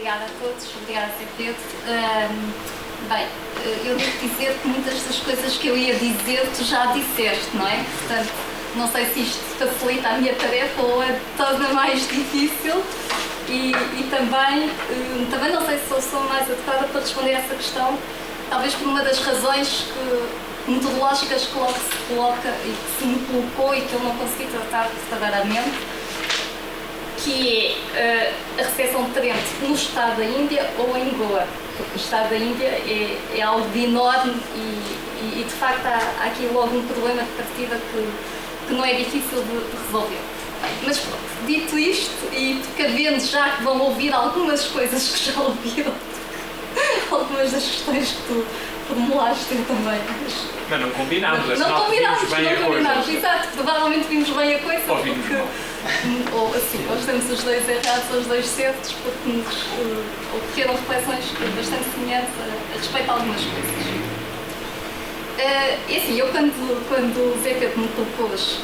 Obrigada a todos, obrigada a Zé Pedro. Bem, eu devo dizer que muitas das coisas que eu ia dizer tu já disseste, não é? Portanto, não sei se isto facilita a minha tarefa ou a torna mais difícil e também não sei se sou mais adequada para responder a essa questão, talvez por uma das razões metodológicas que logo se coloca e que se me colocou e que eu não consegui tratar verdadeiramente, que é a recepção de talento no estado da Índia ou em Goa, porque o estado da Índia é algo de enorme e de facto há aqui logo um problema de partida que não é difícil de resolver. Mas pronto, dito isto e precavendo já que vão ouvir algumas coisas que já ouviram, algumas das questões que tu formulaste eu também. Mas não combinámos, não combinámos, exato, provavelmente vimos bem a coisa Ouvimos porque, ou assim, ou estamos os dois errados ou os dois certos porque nos ocorreram reflexões bastante semelhantes a respeito a algumas coisas. E assim, eu quando o Zé Pedro me propôs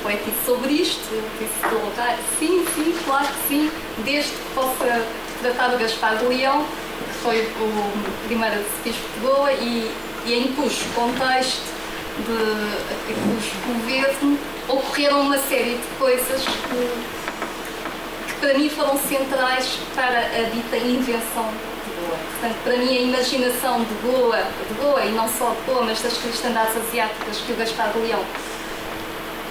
refletir sobre isto, eu disse colocar, sim, claro que sim, desde que possa tratar do Gaspar de Leão, que foi o primeiro arcebispo de Goa e em cujo contexto cujo governo ocorreram uma série de coisas que para mim foram centrais para a dita invenção de Goa. Portanto, para mim a imaginação de Goa e não só de Goa, mas das cristandades asiáticas que o Gaspar de Leão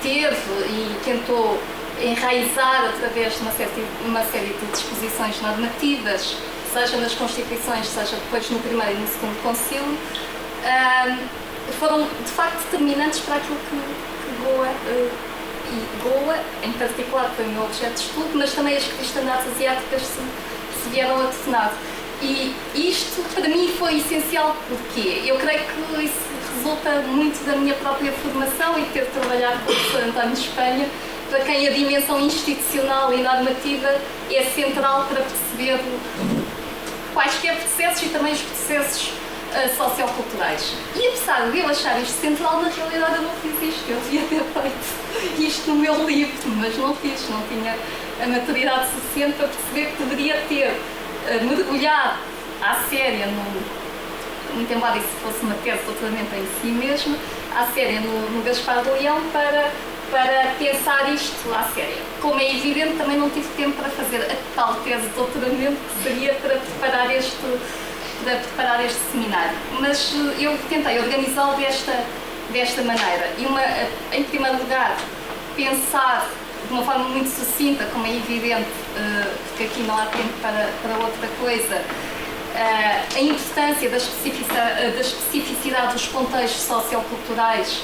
teve e tentou enraizar através de uma série de disposições normativas, seja nas Constituições, seja depois no primeiro e no segundo concílio, foram de facto determinantes para aquilo que Goa, e Goa em particular foi o meu objeto de estudo, mas também as cristandades asiáticas se vieram a tornar. E isto para mim foi essencial porque eu creio que isso resulta muito da minha própria formação e ter trabalhado com o professor António de Espanha, para quem a dimensão institucional e normativa é central para perceber quaisquer processos e também os processos socioculturais. E apesar de eu achar isto central, na realidade eu não fiz isto. Eu devia ter feito isto no meu livro, mas não fiz, não tinha a maturidade suficiente para perceber que poderia ter mergulhado à séria, muito embora isso fosse uma tese de doutoramento em si mesma, à séria no Gaspar de Leão para pensar isto à séria. Como é evidente, também não tive tempo para fazer a tal tese de doutoramento que seria para preparar este seminário. Mas eu tentei organizá-lo desta maneira. E em primeiro lugar, pensar de uma forma muito sucinta, como é evidente, porque aqui não há tempo para outra coisa, a importância da especificidade dos contextos socioculturais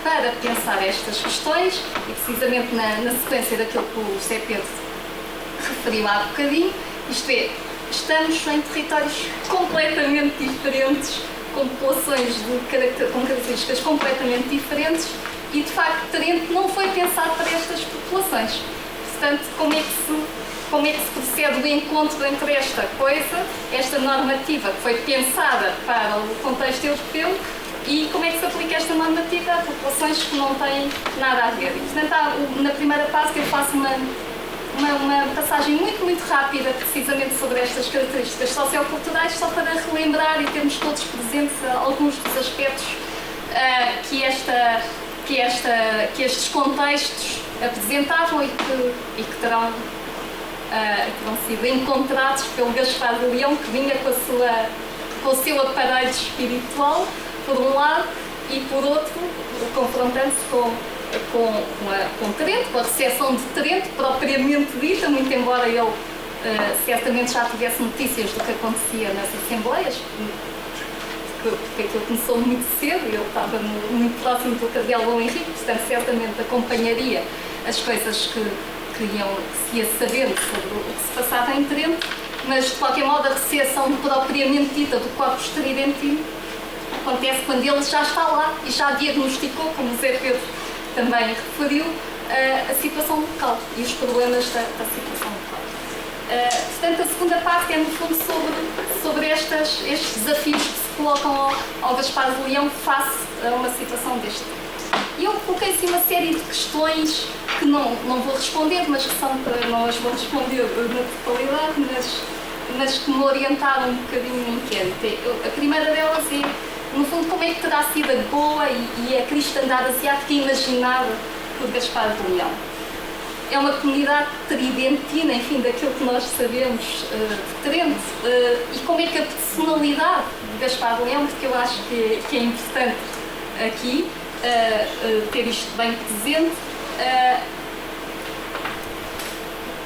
para pensar estas questões e precisamente na sequência daquilo que o José Pedro referiu há bocadinho, isto é, estamos em territórios completamente diferentes, com populações com características completamente diferentes e de facto Tarente não foi pensado para estas populações. Portanto, como é que se procede o encontro entre esta coisa, esta normativa que foi pensada para o contexto europeu, e como é que se aplica esta normativa a populações que não têm nada a ver. E, portanto, na primeira parte eu faço uma passagem muito rápida precisamente sobre estas características socioculturais, só para relembrar e termos todos presentes alguns dos aspectos que estes contextos apresentavam e que terão sido encontrados pelo Gaspar de Leão, que vinha com o seu aparelho espiritual, por um lado, e por outro, confrontando-se com Tarente, com a recepção de Tarente, propriamente dita, muito embora ele certamente já tivesse notícias do que acontecia nas assembleias, porque aquilo começou muito cedo, ele estava muito próximo do Cardeal Dom Henrique, portanto certamente acompanharia as coisas que se ia sabendo sobre o que se passava em Tarente, mas de qualquer modo a recepção propriamente dita do Corpus Tridentino acontece quando ele já está lá e já diagnosticou, como o Zé Pedro também referiu, a situação local e os problemas da situação local. Portanto, a segunda parte é, no fundo, sobre estes desafios que se colocam ao Gaspar de Leão face a uma situação deste tipo. E eu coloquei assim uma série de questões que não vou responder, mas que são para não as vou responder na totalidade, mas mas que me orientaram um bocadinho no inquérito. A primeira delas é, no fundo, como é que terá sido a Goa e a cristandade asiática imaginada por Gaspar de Leão. É uma comunidade tridentina, enfim, daquilo que nós sabemos de Trento, e como é que a personalidade de Gaspar de Leão, porque eu acho que é importante aqui ter isto bem presente,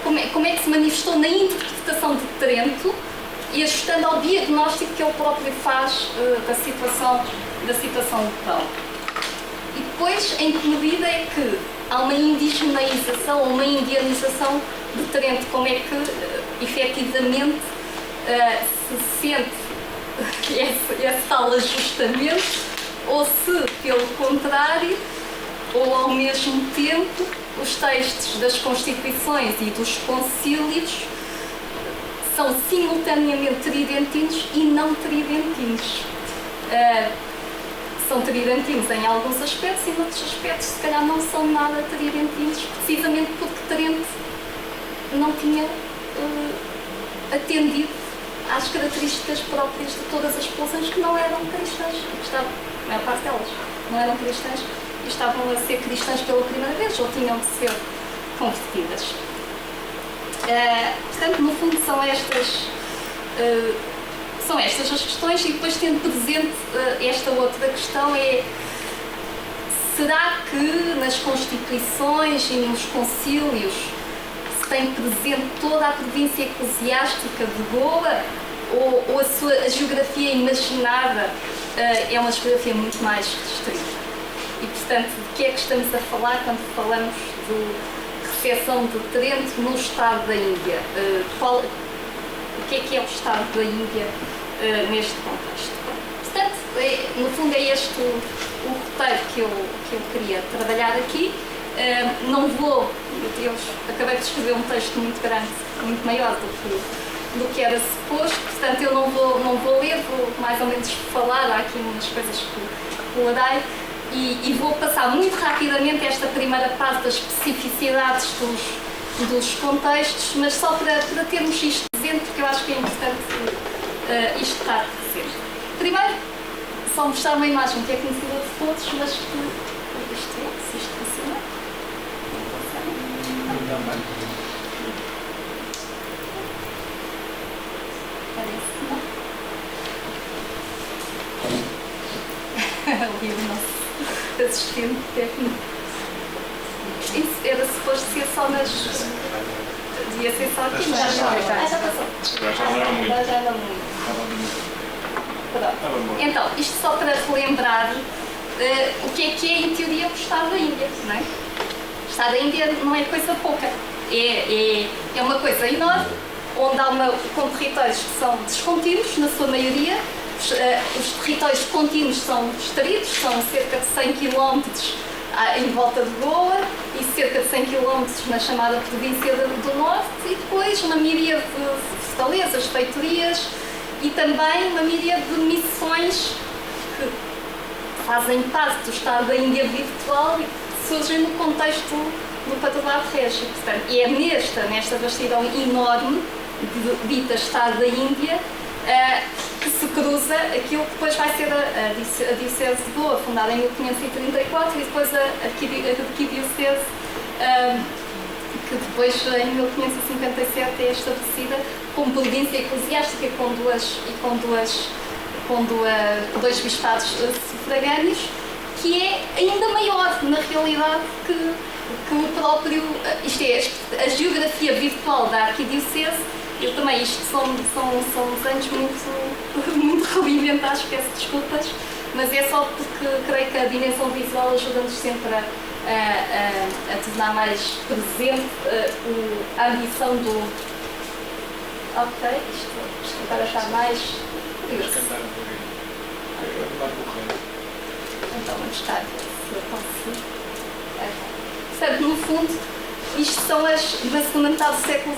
como é que se manifestou na interpretação de Trento e ajustando ao diagnóstico que ele próprio faz da situação local. E depois, em que medida é que há uma indigeneização ou uma indianização de Trento, como é que efetivamente se sente esse tal ajustamento, ou se, pelo contrário, ou ao mesmo tempo, os textos das Constituições e dos concílios são simultaneamente tridentinos e não tridentinos. São tridentinos em alguns aspectos e em outros aspectos se calhar não são nada tridentinos, precisamente porque Trento não tinha atendido às características próprias de todas as populações que não eram cristãs, a maior parte delas não eram cristãs e estavam a ser cristãs pela primeira vez ou tinham de ser convertidas. Portanto, no fundo são estas as questões, e depois tendo presente esta outra questão é: será que nas Constituições e nos concílios se tem presente toda a província eclesiástica de Goa, ou a geografia imaginada é uma geografia muito mais restrita? E, portanto, de que é que estamos a falar quando falamos de recepção de Trento no Estado da Índia? O que é o Estado da Índia neste contexto? Portanto, no fundo é este o roteiro que eu queria trabalhar aqui. Não vou, eu acabei de escrever um texto muito grande, muito maior do que era suposto, portanto eu não vou ler, vou mais ou menos falar, há aqui umas coisas que lerei, e vou passar muito rapidamente esta primeira parte das especificidades dos contextos, mas só para termos isto presente, porque eu acho que é importante isto estar presente. Primeiro, só mostrar uma imagem que é conhecida de todos, mas que se isto funciona. Parece que não. Ali o nosso assistente técnico. Isso era suposto ser só nas. Devia ser só aqui, mas já passou. Já não muito. Pronto. Então, isto só para relembrar o que é em teoria o Estado da Índia, não é? O Estado da Índia não é coisa pouca. É uma coisa enorme, onde há com territórios que são descontínuos, na sua maioria. Os territórios contínuos são distritos, são cerca de 100 km em volta de Goa e cerca de 100 km na chamada província do Norte, e depois uma miríade de fortalezas, feitorias e também uma miríade de missões que fazem parte do Estado da Índia virtual e que surgem no contexto do Patronato Régio. Portanto, e é nesta vastidão enorme dita Estado da Índia que se cruza aquilo que depois vai ser a Diocese de Goa, fundada em 1534, e depois a Arquidiocese, que depois em 1557 é estabelecida como província eclesiástica com dois bispados sufragâneos, que é ainda maior na realidade que o próprio, isto é, a geografia virtual da Arquidiocese. Eu também, isto são desenhos muito rudimentares, peço desculpas, mas é só porque creio que a dimensão visual ajuda-nos sempre a tornar mais presente a ambição do... Ok, isto agora está mais... Então vamos buscar, se eu consigo. Portanto, no fundo, isto são na segunda metade do século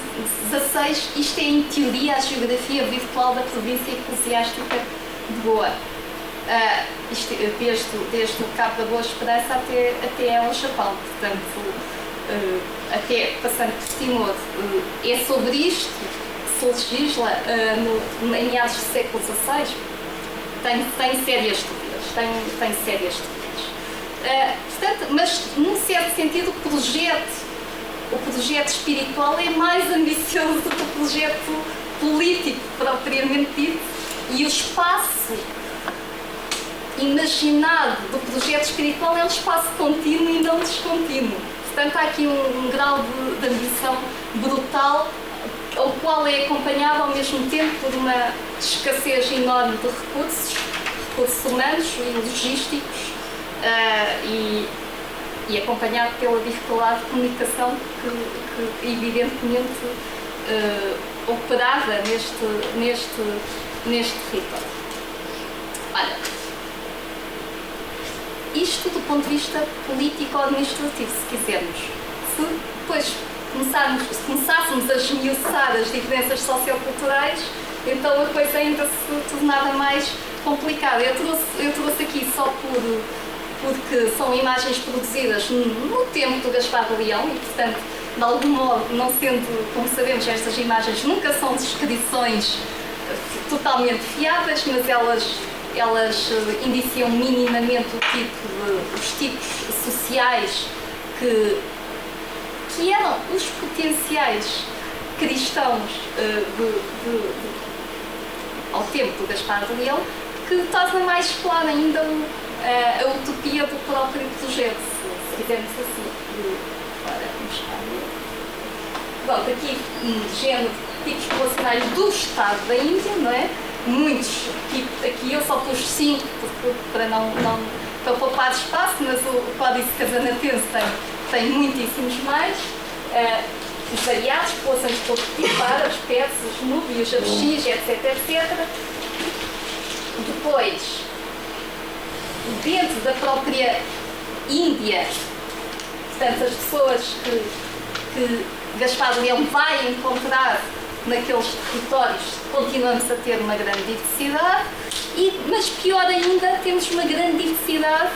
XVI, isto é em teoria a geografia virtual da província eclesiástica de Goa. Isto, desde o Cabo da Boa Esperança até ao Japão, portanto, até passando por Timor. É sobre isto que se legisla em meados do século XVI, tem sérias dúvidas. Tem sérias dúvidas. Portanto, mas, num certo sentido, o projeto espiritual é mais ambicioso do que o projeto político, propriamente dito, e o espaço imaginado do projeto espiritual é um espaço contínuo e não descontínuo. Portanto, há aqui um grau de ambição brutal, o qual é acompanhado ao mesmo tempo por uma escassez enorme de recursos humanos e logísticos, e acompanhado pela dificuldade de comunicação que evidentemente operava neste território. Olha, isto do ponto de vista político-administrativo, se quisermos. Se depois começássemos a esmiuçar as diferenças socioculturais, então a coisa ainda se tornava mais complicada. Eu trouxe aqui só porque são imagens produzidas no tempo do Gaspar de Leão e, portanto, de algum modo, não sendo, como sabemos, estas imagens nunca são descrições totalmente fiáveis, mas elas indiciam minimamente os tipos sociais que eram os potenciais cristãos ao tempo do Gaspar de Leão, que torna mais clara ainda a utopia do próprio projeto, se quisermos assim. Pronto, aqui género de tipos populacionais do Estado da Índia, não é? Muitos tipos, aqui eu só pus 5 para poupar espaço, mas o Códice Casanatense tem muitíssimos mais. Os variados, populações de todo tipo, árabes, persas, núbios, abexis, etc, etc. Depois, dentro da própria Índia, portanto, as pessoas que Gaspar de Leão vai encontrar naqueles territórios, continuamos a ter uma grande diversidade, mas pior ainda, temos uma grande diversidade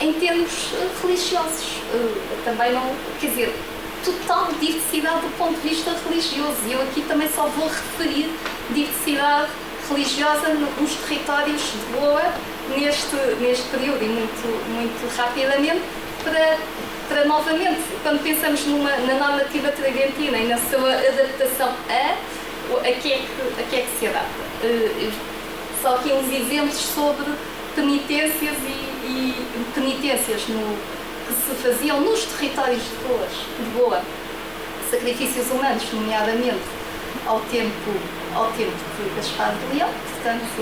em termos religiosos. Também não, quer dizer, total diversidade do ponto de vista religioso. E eu aqui também só vou referir diversidade religiosa nos territórios de Goa neste período e muito rapidamente para novamente, quando pensamos na normativa tridentina e na sua adaptação a que é que se adapta. Só aqui uns exemplos sobre penitências e penitências que se faziam nos territórios de Goa, sacrifícios humanos, nomeadamente ao tempo de Gaspar de Leão, portanto,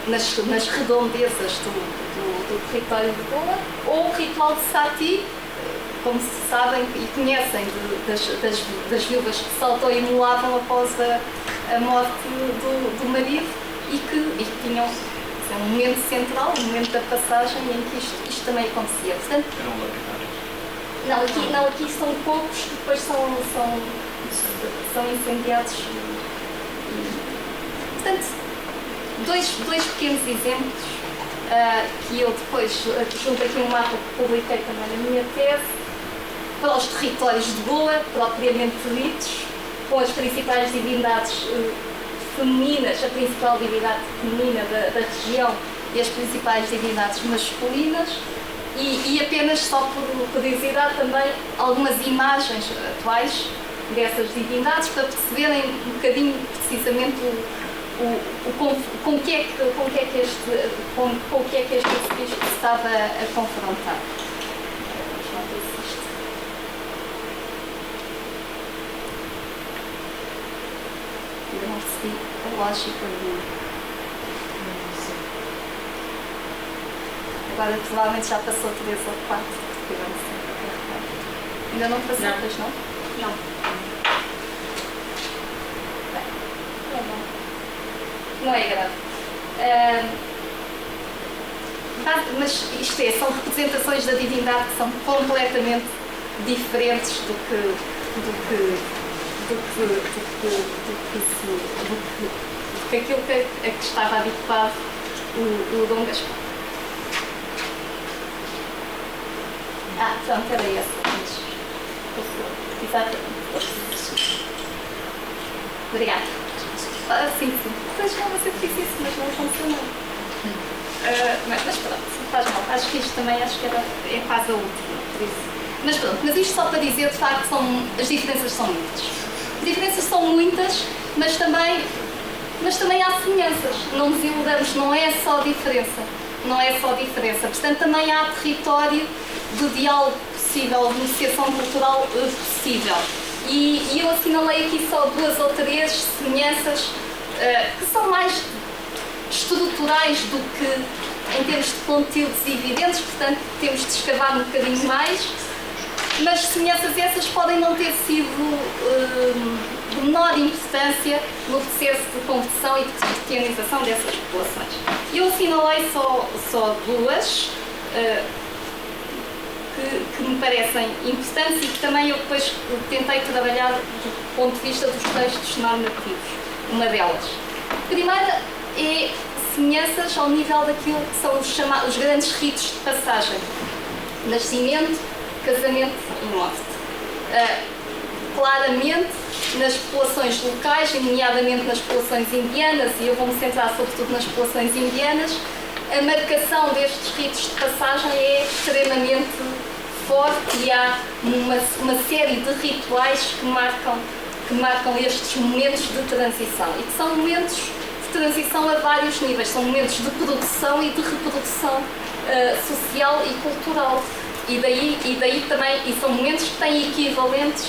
nas redondezas do território de Goa, ou o ritual de Sati, como se sabem e conhecem, das viúvas que se autoimolavam após a morte do marido e que tinham um momento central, um momento da passagem em que isto também acontecia. Portanto, não, aqui são poucos que depois são incendiados. Portanto, dois pequenos exemplos que eu depois junto aqui um mapa que publiquei também na minha tese, para os territórios de Goa, propriamente ditos, com as principais divindades femininas, a principal divindade feminina da região e as principais divindades masculinas, e apenas só por curiosidade também algumas imagens atuais dessas divindades para perceberem um bocadinho precisamente com o que é que este arcebispo se estava a confrontar. Ainda não percebi a lógica do... Agora provavelmente já passou 3 ou 4, porque tivemos sempre a carregar. Ainda não passou, pois não? Não. Não é grave. Mas isto são representações da divindade que são completamente diferentes do que aquilo a que estava habituado o Dom Gaspar. Pronto, era essa. Exatamente. Obrigada. Sim. Pois não, você disse isso, mas não funcionou. Mas pronto, faz mal. Acho que isto também é quase a última, por isso. Mas pronto, mas isto só para dizer, de facto, as diferenças são muitas. As diferenças são muitas, mas também há semelhanças. Não nos iludamos, não é só diferença. Não é só diferença. Portanto, também há território de diálogo possível, de negociação cultural possível. E eu assinalei aqui só 2 ou 3 semelhanças que são mais estruturais do que em termos de conteúdos evidentes, portanto temos de escavar um bocadinho mais, mas semelhanças essas podem não ter sido de menor importância no processo de conversão e de cristianização dessas populações. Eu assinalei só 2 que me parecem importantes e que também eu depois tentei trabalhar do ponto de vista dos textos normativos. Uma delas. A primeira é semelhanças ao nível daquilo que são os grandes ritos de passagem. Nascimento, casamento e morte. Claramente, nas populações locais, nomeadamente nas populações indianas, e eu vou-me centrar sobretudo nas populações indianas, a marcação destes ritos de passagem é extremamente forte e há uma série de rituais que marcam estes momentos de transição e que são momentos de transição a vários níveis, são momentos de produção e de reprodução social e cultural e daí também, e são momentos que têm equivalentes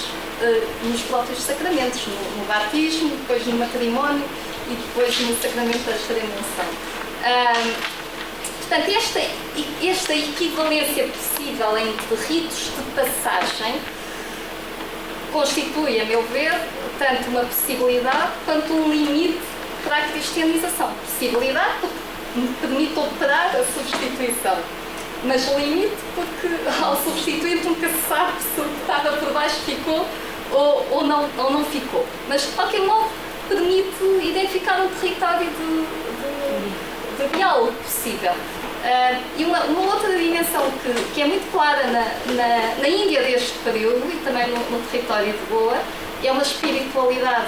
nos próprios sacramentos, no batismo, depois no matrimónio e depois no sacramento da extrema-unção. Portanto, esta equivalência possível entre ritos de passagem constitui, a meu ver, tanto uma possibilidade quanto um limite para a cristianização. Possibilidade porque me permite operar a substituição, mas limite porque ao substituir nunca se sabe se o que estava por baixo ficou ou não ficou. Mas, de qualquer modo, permite identificar um território de diálogo possível. E uma outra dimensão que é muito clara na Índia deste período e também no território de Goa é uma espiritualidade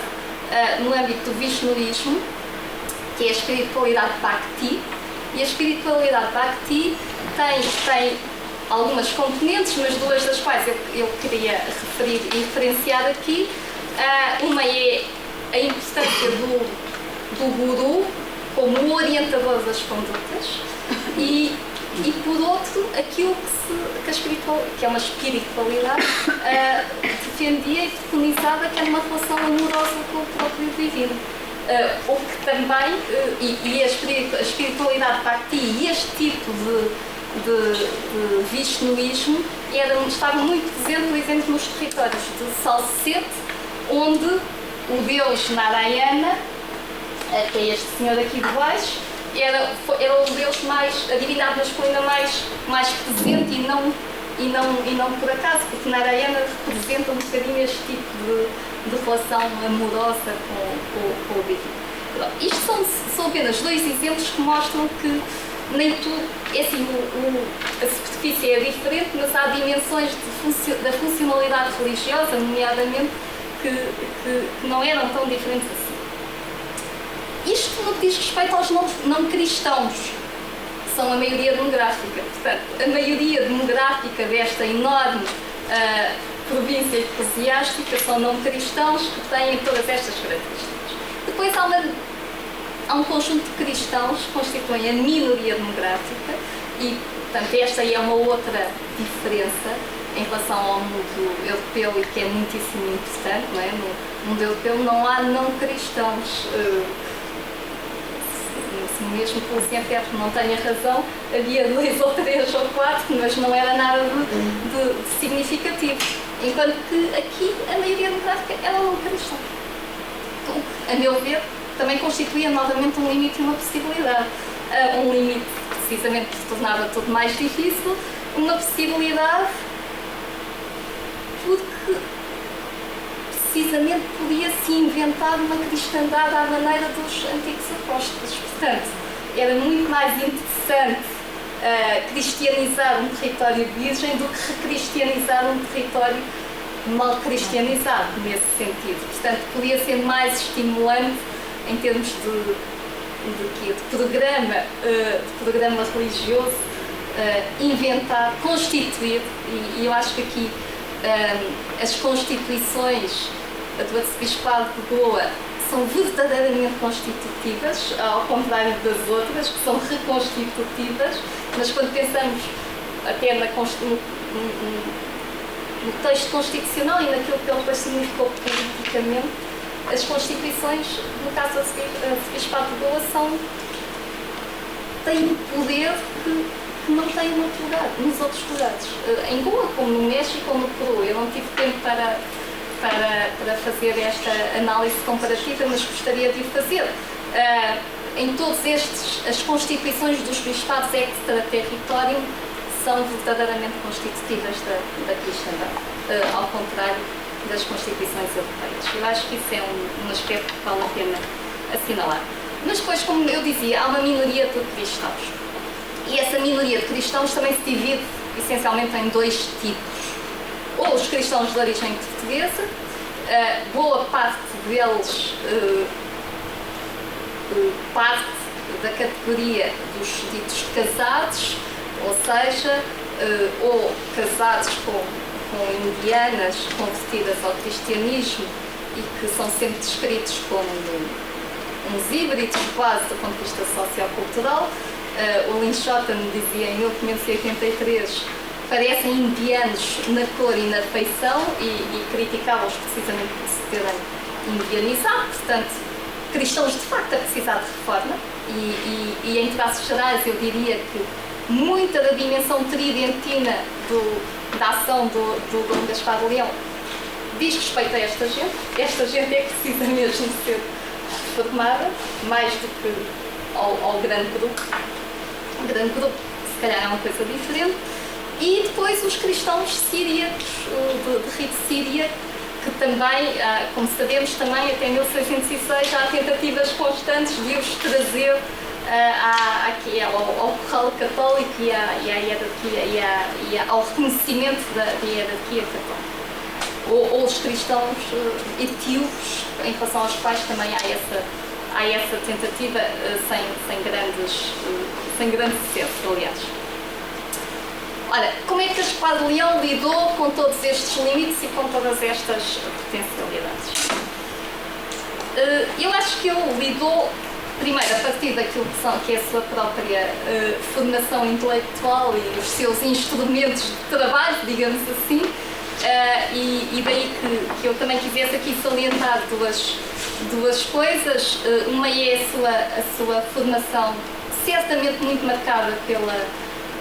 no âmbito do Vishnuísmo, que é a espiritualidade Bhakti. E a espiritualidade Bhakti tem algumas componentes, mas 2 das quais eu queria referir e referenciar aqui. Uma é a importância do guru como orientador das condutas e por outro, aquilo que é uma espiritualidade defendia e preconizava, que era uma relação amorosa com o próprio divino. O que também, e a espiritualidade Bhakti e este tipo de Vishnuísmo estava muito presente, por exemplo, nos territórios de Salsete, onde o deus Narayana, que é este senhor aqui de baixo, era o deus a divindade masculina mais presente e não por acaso, porque Narayana representa um bocadinho este tipo de relação amorosa com o divino. Isto são apenas 2 exemplos que mostram que nem tudo, é assim, a superfície é diferente, mas há dimensões da funcionalidade religiosa, nomeadamente, que não eram tão diferentes assim. Isto no que diz respeito aos não cristãos, que são a maioria demográfica. Portanto, a maioria demográfica desta enorme província eclesiástica são não cristãos que têm todas estas características. Depois há um conjunto de cristãos que constituem a minoria demográfica e, portanto, esta aí é uma outra diferença em relação ao mundo europeu e que é muitíssimo importante, não é? No mundo europeu não há não cristãos. Mesmo pelo CNPF não tenha razão, havia 2 ou 3 ou 4, mas não era nada de significativo. Enquanto que aqui a maioria demográfica era não cristã. Então, a meu ver, também constituía novamente um limite e uma possibilidade. Um limite que precisamente se tornava tudo mais difícil, uma possibilidade porque precisamente podia-se inventar uma cristandade à maneira dos antigos apóstolos. Portanto, era muito mais interessante cristianizar um território virgem do que recristianizar um território mal cristianizado nesse sentido. Portanto, podia ser mais estimulante em termos de programa religioso, inventar, constituir, e eu acho que aqui as constituições do Arcebispado de Goa são verdadeiramente constitutivas, ao contrário das outras, que são reconstitutivas, mas quando pensamos até no texto constitucional e naquilo que ele depois significou politicamente, as constituições, no caso do Arcebispado de Goa, têm um poder que não tem nos outros lugares. Em Goa, como no México ou no Peru, eu não tive tempo para fazer esta análise comparativa, mas gostaria de o fazer. Em todos as constituições dos bispados extraterritorium são verdadeiramente constitutivas da cristandade, ao contrário das constituições europeias. Eu acho que isso é um aspecto que vale a pena assinalar. Mas depois, como eu dizia, há uma minoria de cristãos. E essa minoria de cristãos também se divide essencialmente em dois tipos. Ou os cristãos de origem portuguesa, boa parte deles parte da categoria dos ditos casados, ou seja, ou casados com indianas convertidas ao cristianismo e que são sempre descritos como uns híbridos quase do ponto de vista sociocultural. O Lynn Shotton dizia em 1583 parecem indianos na cor e na feição e criticava-os precisamente por se terem indianizado, portanto, cristãos de facto a precisar de reforma e em traços gerais eu diria que muita da dimensão tridentina da ação do Dom Gaspar de Leão diz respeito a esta gente é que precisa mesmo de ser reformada, mais do que ao grande grupo. O grande grupo, se calhar, é uma coisa diferente. E depois os cristãos síriacos, de rito síria, que também, como sabemos, também até 1606 há tentativas constantes de os trazer ao corral católico e ao reconhecimento da hierarquia católica. Ou os cristãos etíopes, em relação aos quais também há essa tentativa sem grande sucesso, aliás. Ora, como é que Gaspar de Leão lidou com todos estes limites e com todas estas potencialidades? Eu acho que ele lidou, primeiro, a partir daquilo que é a sua própria formação intelectual e os seus instrumentos de trabalho, digamos assim, e daí que eu também quisesse aqui salientar duas coisas. Uma é a sua formação certamente muito marcada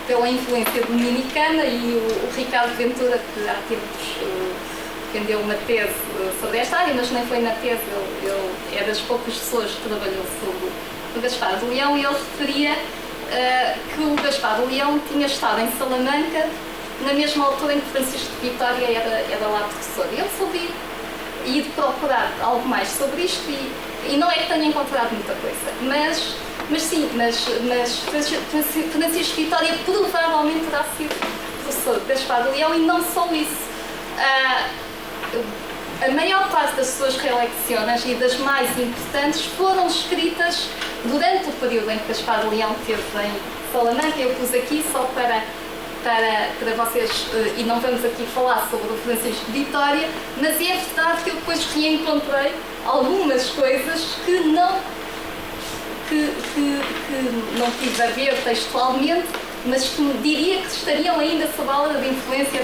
pela influência dominicana, e o Ricardo Ventura, que há tempos defendeu uma tese sobre esta área, mas nem foi na tese, ele é das poucas pessoas que trabalhou sobre o Gaspar de Leão, e ele referia que o Gaspar de Leão tinha estado em Salamanca na mesma altura em que Francisco de Vitória era lá professor. E ele soube ir procurar algo mais sobre isto e não é que tenha encontrado muita coisa, mas Francisco de Vitória provavelmente terá sido professor de Gaspar de Leão, e não só isso. A maior parte das suas relecciones e das mais importantes foram escritas durante o período em que Gaspar de Leão esteve em Salamanca. Eu pus aqui só para vocês, e não vamos aqui falar sobre o Francisco de Vitória, mas é verdade que eu depois reencontrei algumas coisas que não tive a ver textualmente, mas que diria que estariam ainda sob a aula de influência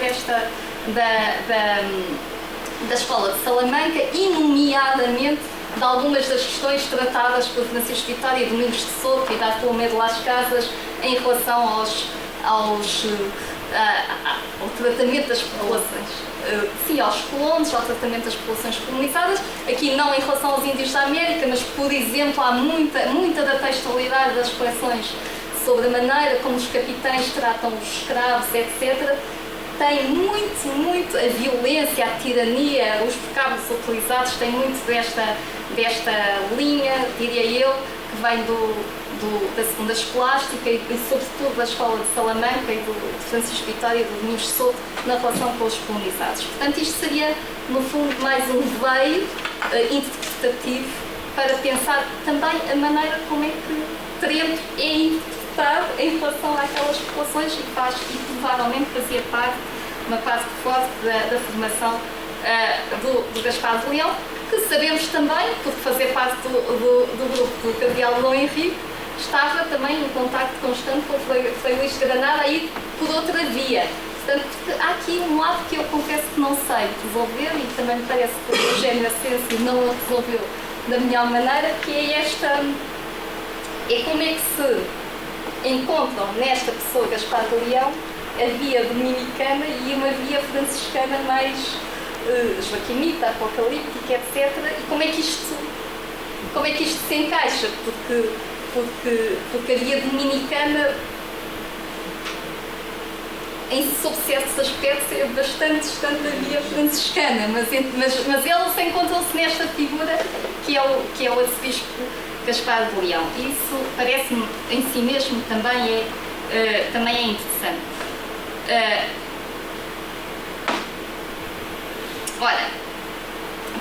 da Escola de Salamanca, e nomeadamente de algumas das questões tratadas por Francisco de Vitória e Domingos de Souto e da Bartolomé de Las Casas em relação ao tratamento das populações, sim, aos colonos, ao tratamento das populações colonizadas, aqui não em relação aos índios da América, mas, por exemplo, há muita da textualidade das coleções sobre a maneira como os capitães tratam os escravos, etc., tem muito a violência, a tirania, os vocábulos utilizados têm muito desta linha, diria eu, que vem do da segunda escolástica e sobretudo da escola de Salamanca e de Francisco Vitória e do Domingos Souto na relação com os colonizados. Portanto, isto seria, no fundo, mais um veio interpretativo para pensar também a maneira como é que Trento é interpretado em relação àquelas populações e provavelmente fazia uma parte forte da formação do Gaspar de Leão, que sabemos também, por fazer parte do grupo do Cardeal Dom Henrique, estava também em contacto constante com o Frei Luís de Granada e por outra via. Portanto, há aqui um lado que eu confesso que não sei resolver e também me parece que o Eugênio Ascencio não o resolveu da melhor maneira, que é como é que se encontram nesta pessoa, Gaspar de Leão, a via dominicana e uma via franciscana mais joaquimita, apocalíptica, etc. E como é que isto se encaixa? Porque a via dominicana, sob certos aspectos, é bastante distante da via franciscana, mas eles encontram-se nesta figura que é o arcebispo Gaspar de Leão. Isso parece-me em si mesmo também é interessante. Ora,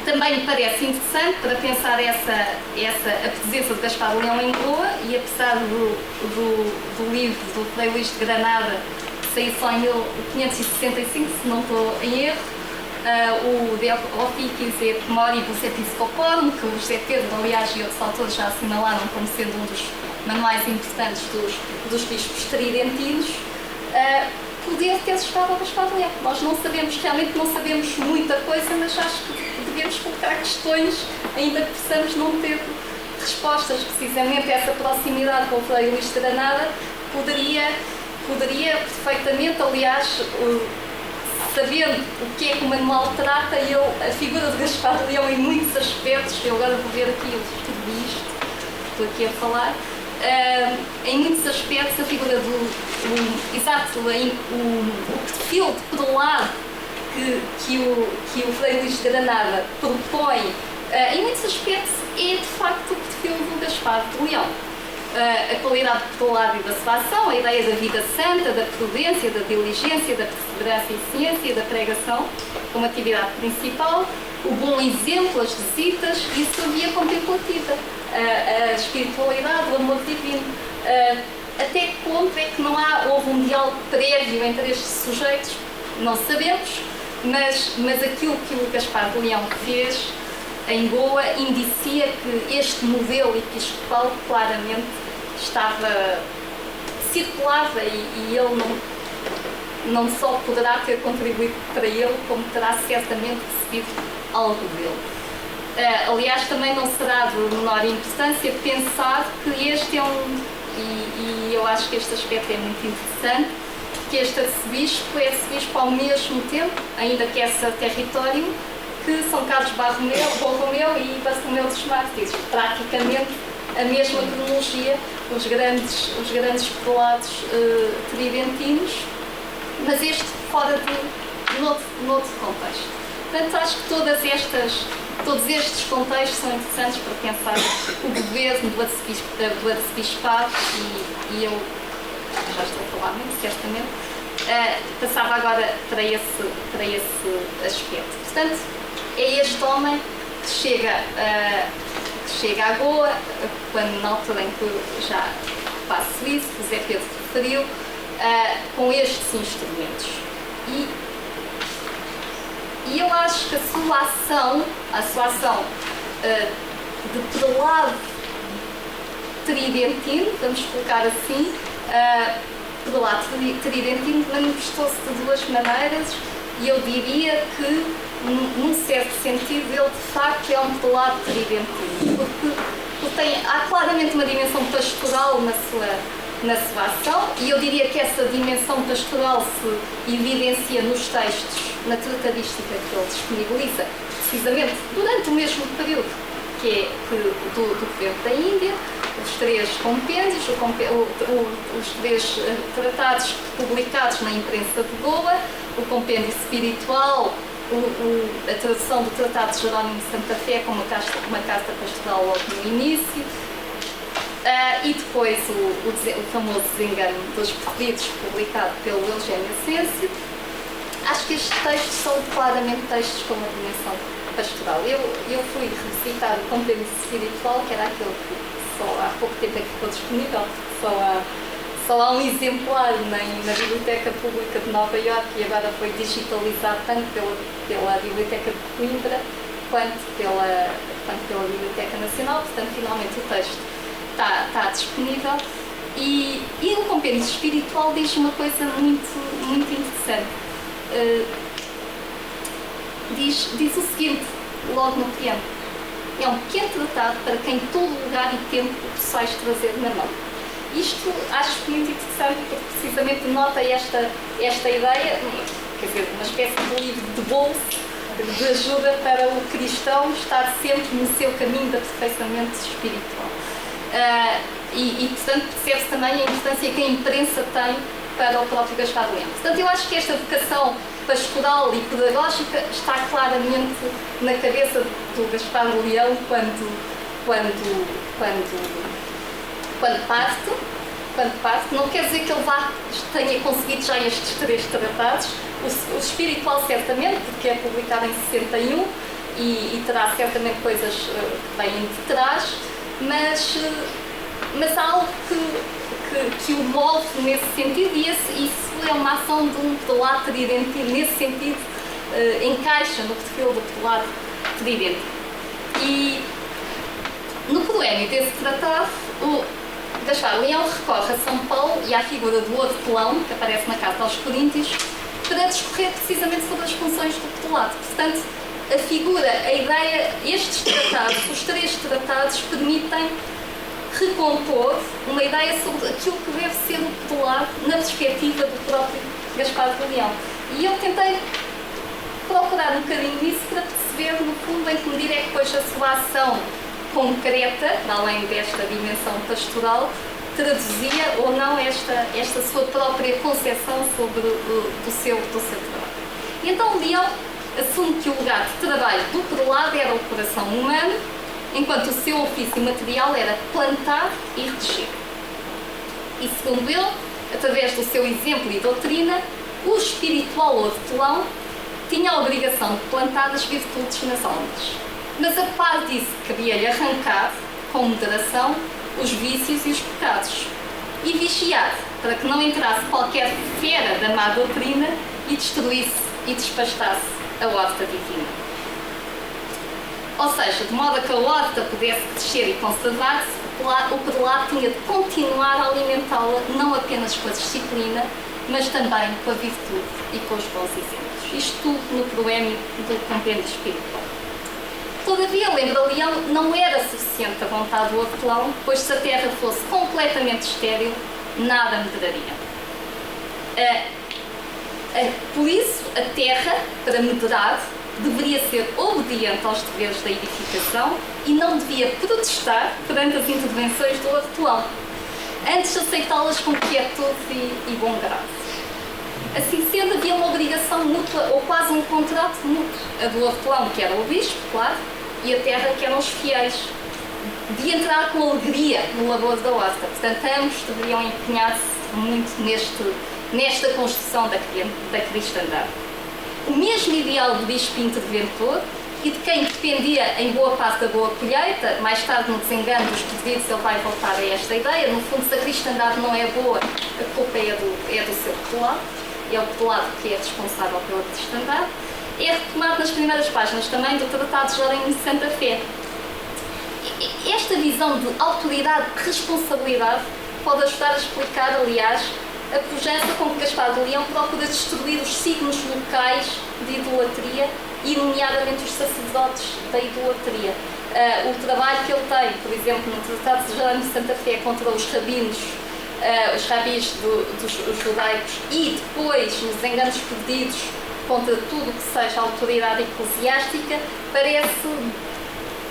também me parece interessante para pensar a presença de Gaspar de Leão em Goa, e apesar do livro do Frei Luís de Granada, que saiu só em 1565, se não estou em erro, o De Officiis et Moribus Episcoporum, que o José Pedro, aliás, e outros autores já assinalaram como sendo um dos manuais importantes dos bispos tridentinos, poder ter chegado ao Gaspar de Leão. Nós realmente não sabemos muita coisa, mas acho que devemos colocar questões, ainda que possamos não ter respostas. Precisamente essa proximidade com o Frei Luís de Granada poderia perfeitamente, aliás, sabendo o que é que o manual trata, a figura de Gaspar de Leão em muitos aspectos, eu agora vou ver aqui, eu escrevi isto, estou aqui a falar, em muitos aspectos a figura o perfil de pedalado que o Frei Luís de Granada propõe, em muitos aspectos é de facto o perfil do Gaspar de Leão. A qualidade de pedalado e da sua ação, a ideia da vida santa, da prudência, da diligência, da perseverança e ciência, da pregação como atividade principal, o bom exemplo, as visitas e a sua via contemplativa, a espiritualidade, o amor divino. Até que ponto é que houve um diálogo prévio entre estes sujeitos? Não sabemos, mas aquilo que o Gaspar de Leão fez em Goa indicia que este modelo episcopal claramente circulava e ele não só poderá ter contribuído para ele, como terá certamente recebido algo dele. Aliás, também não será de menor importância pensar que este é e eu acho que este aspecto é muito interessante, que este arcebispo é arcebispo ao mesmo tempo, ainda que esse território, que São Carlos Borromeu e Bartolomeu dos Mártires, praticamente a mesma cronologia, os grandes prelados tridentinos, mas este fora de outro contexto. Portanto, acho que todos estes contextos são interessantes para pensar o governo do arcebispado e eu já estou a falar muito, certamente, passava agora para esse aspecto. Portanto, é este homem que chega a Goa, quando na altura em que já passo isso, que o Zé Pedro referiu, com estes instrumentos. E eu acho que a sua ação de prelado tridentino, vamos colocar assim, prelado tridentino manifestou-se de duas maneiras, e eu diria que, num certo sentido, ele de facto é um prelado tridentino, porque há claramente uma dimensão pastoral na sua ação, e eu diria que essa dimensão pastoral se evidencia nos textos, na tratadística que ele disponibiliza, precisamente durante o mesmo período do governo da Índia, os três compêndios, os três tratados publicados na imprensa de Goa, o compêndio espiritual, a tradução do Tratado de Jerónimo de Santa Fé com uma carta pastoral logo no início, E depois o famoso Desengano dos Perdidos, publicado pelo Eugênio Ascencio. Acho que estes textos são claramente textos com uma dimensão pastoral. Eu fui revisitar o Compêndio Espiritual, que era aquele que só há pouco tempo é que ficou disponível, só há um exemplar na Biblioteca Pública de Nova Iorque e agora foi digitalizado tanto pela Biblioteca de Coimbra quanto pela Biblioteca Nacional. Portanto, finalmente o texto está disponível. E o Compêndio Espiritual diz uma coisa muito, muito interessante. Diz o seguinte, logo no preâmbulo: é um pequeno tratado para quem todo lugar e tempo o possais trazer na mão. Isto acho muito interessante porque precisamente denota esta ideia, quer dizer, uma espécie de livro de bolso de ajuda para o cristão estar sempre no seu caminho de aperfeiçoamento espiritual. Portanto, percebe-se também a importância que a imprensa tem para o próprio Gaspar de Leão. Portanto, eu acho que esta vocação pastoral e pedagógica está claramente na cabeça do Gaspar de Leão quando parte. Não quer dizer que ele tenha conseguido já estes 3 tratados. O espiritual certamente, porque é publicado em 61 e terá certamente coisas que vêm de trás, mas há algo que o move nesse sentido, e isso é uma ação de um prelado tridentino. Nesse sentido, encaixa no perfil do prelado tridentino. E no proémio desse tratado, o Gaspar Leão recorre a São Paulo e à figura do hortelão, que aparece na Carta aos Coríntios, para discorrer precisamente sobre as funções do prelado. Portanto, a figura, a ideia, estes tratados, os 3 tratados, permitem recompor uma ideia sobre aquilo que deve ser o prelado na perspectiva do próprio Gaspar de Leão. E eu tentei procurar um bocadinho nisso para perceber, no fundo, em que medida é que depois a sua ação concreta, para além desta dimensão pastoral, traduzia ou não esta sua própria concepção sobre do seu trabalho. E então Leão assume que o lugar de trabalho do prelado era o coração humano, enquanto o seu ofício material era plantar e reger. E segundo ele, através do seu exemplo e doutrina, o espiritual hortelão tinha a obrigação de plantar as virtudes nas almas. Mas a par disso, cabia-lhe arrancar, com moderação, os vícios e os pecados, e vigiar para que não entrasse qualquer fera da má doutrina e destruísse e despastasse a horta divina. Ou seja, de modo a que a horta pudesse crescer e conservar-se, o prelado tinha de continuar a alimentá-la não apenas com a disciplina, mas também com a virtude e com os bons exemplos. Isto tudo no proémio do Compêndio Espiritual. Todavia, lembra Leão, não era suficiente a vontade do hortelão, pois se a terra fosse completamente estéril, nada mederaria. Por isso, a terra, para moderar, deveria ser obediente aos deveres da edificação e não devia protestar perante as intervenções do hortelão, antes aceitá-las com quietude e bom grado. Assim sendo, havia uma obrigação mútua, ou quase um contrato mútuo, a do hortelão, que era o bispo, claro, e a terra, que eram os fiéis, de entrar com alegria no labor da horta. Portanto, ambos deveriam empenhar-se muito nesta construção da cristandade. O mesmo ideal do bispo interventor e de quem dependia em boa parte da boa colheita, mais tarde no Desengano dos Perdidos ele vai voltar a esta ideia. No fundo, se a cristandade não é boa, a culpa é do seu prelado, é o prelado que é responsável pela cristandade. É retomado nas primeiras páginas também do Tratado de Jerônimo de Santa Fé. Esta visão de autoridade e responsabilidade pode ajudar a explicar, aliás, a pujança com que Gaspar de Leão procura destruir os signos locais de idolatria e, nomeadamente, os sacerdotes da idolatria. O trabalho que ele tem, por exemplo, no Tratado de Jerônimo de Santa Fé contra os rabis dos judaicos e depois nos Enganos Perdidos contra tudo o que seja autoridade eclesiástica, parece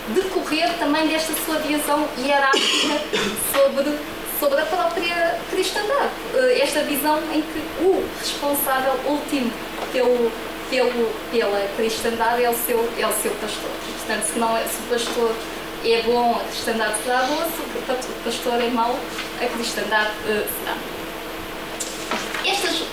decorrer também desta sua visão hierárquica sobre a própria cristandade. Esta visão em que o responsável último pela cristandade é o seu pastor. Portanto, se o pastor é bom, a cristandade será boa, se o pastor é mau, a cristandade será.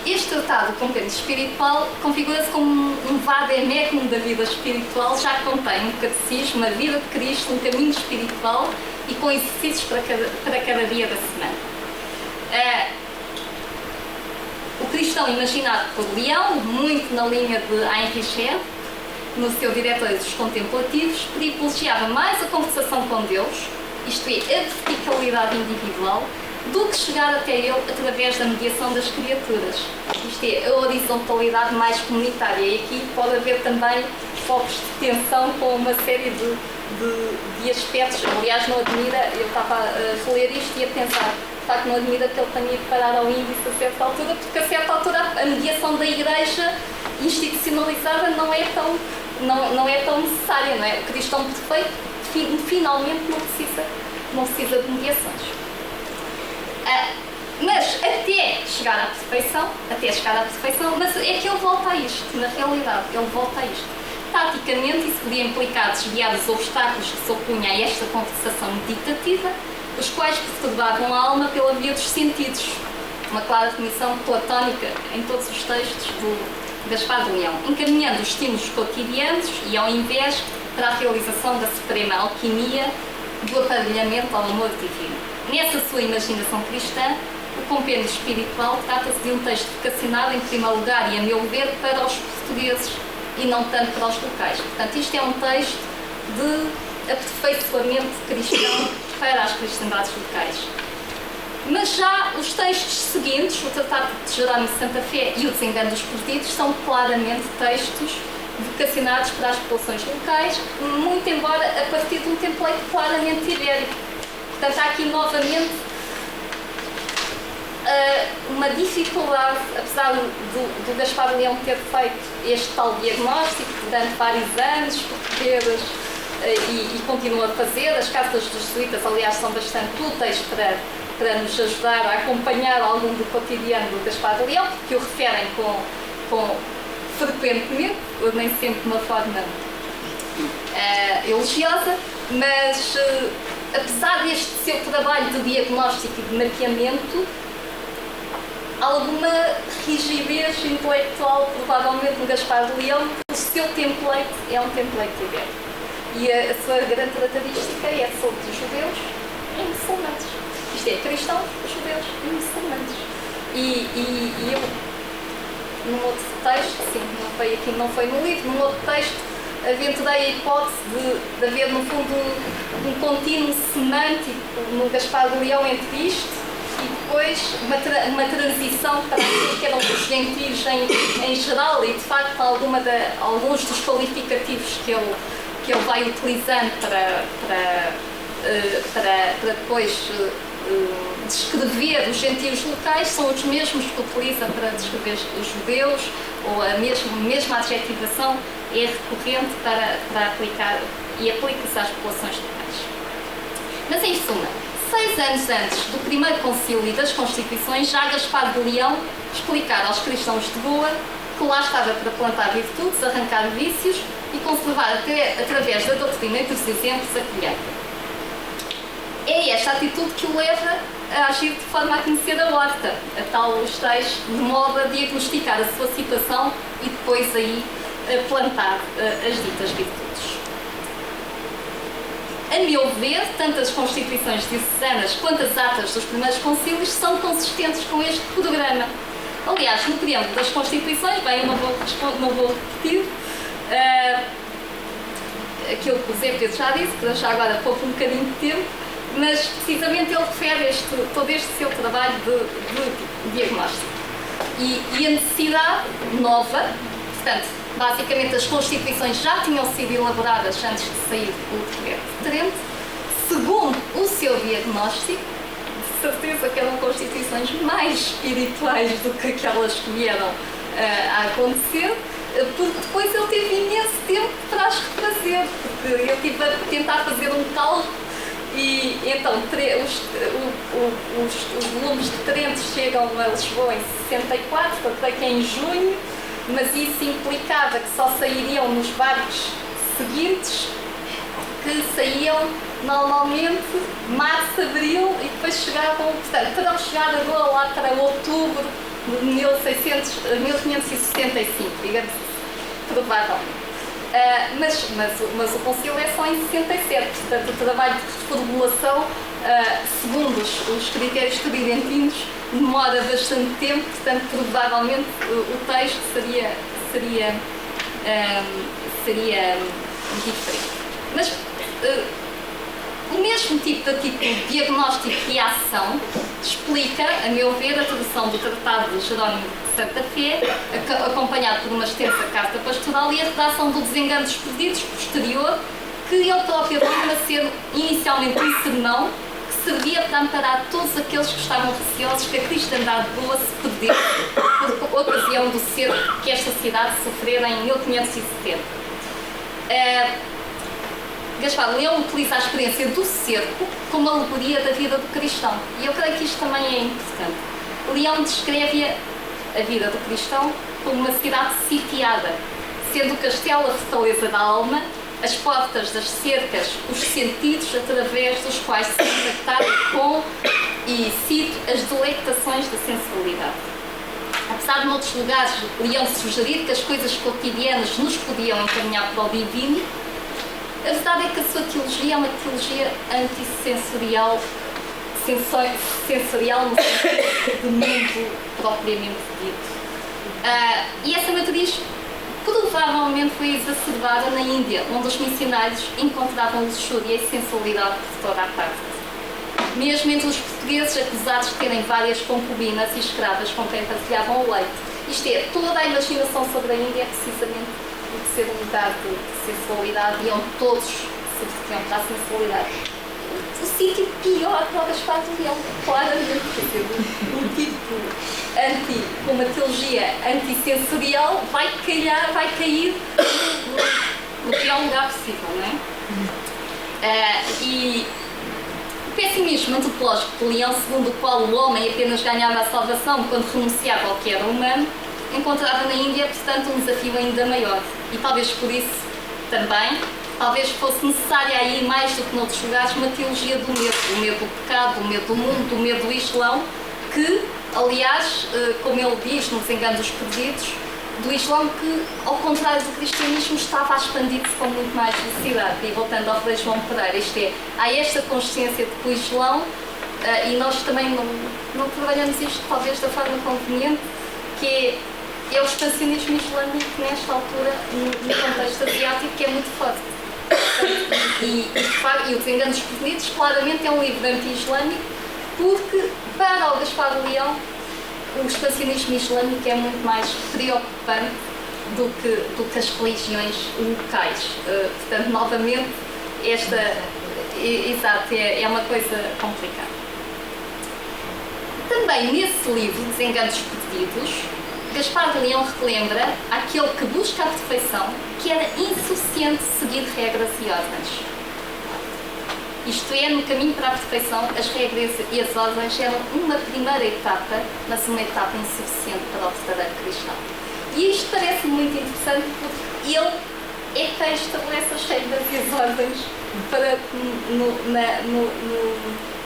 Este tratado do compêndio espiritual configura-se como um vade-mecum da vida espiritual, já contém um catecismo, a vida de Cristo, um caminho espiritual e com exercícios para cada dia da semana. O cristão imaginado por Leão, muito na linha de Heinrich, no seu Diretório dos Contemplativos, privilegiava mais a conversação com Deus, isto é, a verticalidade individual, do que chegar até Ele através da mediação das criaturas. Isto é, a horizontalidade mais comunitária. E aqui pode haver também focos de tensão com uma série de aspectos. Aliás, não admira, eu estava a ler isto e a pensar, de facto não admira que ele tenha ido parar ao índice a certa altura, porque a certa altura a mediação da Igreja institucionalizada não é tão necessária, não é? O cristão perfeito finalmente não precisa de mediações. Mas até chegar à perfeição, mas é que ele volta a isto, na realidade, ele volta a isto. Taticamente, isso podia implicar desviar os obstáculos que se opunham a esta conversação meditativa, os quais perturbavam a alma pela via dos sentidos. Uma clara definição platónica em todos os textos do Gaspar de Leão, encaminhando os estímulos cotidianos e, ao invés, para a realização da suprema alquimia do aparelhamento ao amor divino. Nessa sua imaginação cristã, o compêndio espiritual trata-se de um texto vocacionado, em primeiro lugar, e a meu ver, para os portugueses e não tanto para os locais. Portanto, isto é um texto de aperfeiçoamento cristão para as cristandades locais. Mas já os textos seguintes, o Tratado de Jerónimo de Santa Fé e o Desengano dos Perdidos, são claramente textos vocacionados para as populações locais, muito embora a partir de um template claramente ibérico. Portanto, há aqui novamente uma dificuldade, apesar do Gaspar de Leão ter feito este tal diagnóstico durante vários anos, portuguesas, e continua a fazer. As cartas dos jesuítas, aliás, são bastante úteis para nos ajudar a acompanhar algum do cotidiano do Gaspar de Leão, que o referem frequentemente, nem sempre de uma forma elogiosa, mas apesar deste seu trabalho de diagnóstico e de mapeamento, alguma rigidez intelectual, provavelmente, no Gaspar de Leão, o seu template é um template ibérico. E a sua grande característica é sobre os judeus e muçulmanos. Isto é, cristãos, judeus e muçulmanos. E eu, num outro texto, sim, não foi no livro, num outro texto, aventurei a hipótese de haver, no fundo, um contínuo semântico no Gaspar de Leão entre isto e depois uma transição para aquilo que eram os gentios em geral e, de facto, alguns dos qualificativos que ele vai utilizando para depois descrever os gentios locais são os mesmos que utiliza para descrever os judeus, ou a mesma adjetivação é recorrente para aplicar e aplica-se às populações locais. Mas, em suma, 6 anos antes do primeiro concílio e das Constituições, já Gaspar de Leão explicara aos cristãos de Goa que lá estava para plantar virtudes, arrancar vícios e conservar até através da doutrina e dos exemplos a colheita. É esta atitude que o leva a agir de forma a conhecer a horta, a tal esteja, de modo a diagnosticar a sua situação e depois aí plantar as ditas virtudes. A meu ver, tanto as constituições diocesanas quanto as atas dos primeiros concílios são consistentes com este programa. Aliás, no preâmbulo das constituições, bem, eu não vou repetir aquilo que o Zé Pedro já disse, que já agora pouco um bocadinho de tempo, mas precisamente ele refere todo este seu trabalho de diagnóstico. E a necessidade nova, portanto, basicamente as constituições já tinham sido elaboradas antes de sair o decreto de Trento, segundo o seu diagnóstico, de certeza que eram constituições mais espirituais do que aquelas que vieram a acontecer, porque depois ele teve imenso tempo para as refazer, porque eu estive a tentar fazer um cálculo e então os volumes de Trento chegam a Lisboa em 64, portanto que é em junho, mas isso implicava que só sairiam nos barcos seguintes, que saíam normalmente março, abril e depois chegavam, portanto, para chegar agora lá para outubro de 1565, digamos assim, provavelmente. Mas o concílio é só em 67, portanto o trabalho de reformulação, segundo os critérios tridentinos, demora bastante tempo, portanto provavelmente o texto seria diferente. Mas o mesmo tipo de diagnóstico e ação explica, a meu ver, a tradução do Tratado de Jerónimo de Santa Fé, acompanhado por uma extensa carta pastoral, e a redação do Desengano dos Perdidos posterior, que ele próprio afirma ser inicialmente um sermão que servia para amparar todos aqueles que estavam receosos que a cristandade boa se perdesse por ocasião do cerco que esta cidade sofrera em 1570. Gaspar Leão utiliza a experiência do cerco como alegoria da vida do cristão. E eu creio que isto também é importante. Leão descreve a vida do cristão como uma cidade sitiada, sendo o castelo a fortaleza da alma, as portas das cercas, os sentidos através dos quais se contactar com, e cito, as deleitações da sensibilidade. Apesar de noutros lugares Leão sugerir que as coisas cotidianas nos podiam encaminhar para o divino, a verdade é que a sua teologia é uma teologia antissensorial, sensorial no sentido do mundo propriamente dito. E essa matriz provavelmente foi exacerbada na Índia, onde os missionários encontravam luxúria e sensualidade por toda a parte. Mesmo entre os portugueses acusados de terem várias concubinas e escravas com quem partilhavam o leite. Isto é, toda a imaginação sobre a Índia é precisamente o de ser um lugar de sensualidade e onde todos se vertiam para a sensualidade. O sítio pior para o Gaspar de Leão, claramente, um tipo com uma teologia antissensorial vai cair no pior lugar possível, não é? E o pessimismo antropológico de Leão, segundo o qual o homem apenas ganhava a salvação quando renunciava ao que era humano, encontrava na Índia, portanto, um desafio ainda maior. E talvez por isso também, talvez fosse necessária aí, mais do que noutros lugares, uma teologia do medo do pecado, do medo do mundo, do medo do Islão, que, aliás, como ele diz no Desengano dos Perdidos, do Islão que, ao contrário do cristianismo, estava a expandir-se com muito mais velocidade. E voltando ao Frei João Pereira, isto é, há esta consciência de que o Islão, e nós também não trabalhamos isto talvez da forma conveniente, que é o expansionismo islâmico nesta altura, no contexto asiático, que é muito forte. E o Desengano dos Perdidos claramente é um livro anti-islâmico, porque para o Gaspar de Leão o expansionismo islâmico é muito mais preocupante do que as religiões locais. Portanto, novamente, é uma coisa complicada. Também nesse livro, Desengano dos Perdidos, Gaspar de Leão relembra àquele que busca a perfeição que era insuficiente seguir regras e ordens. Isto é, no caminho para a perfeição, as regras e as ordens eram uma primeira etapa, mas uma etapa insuficiente para o verdadeiro cristão. E isto parece muito interessante porque ele é quem estabelece as regras e as ordens para,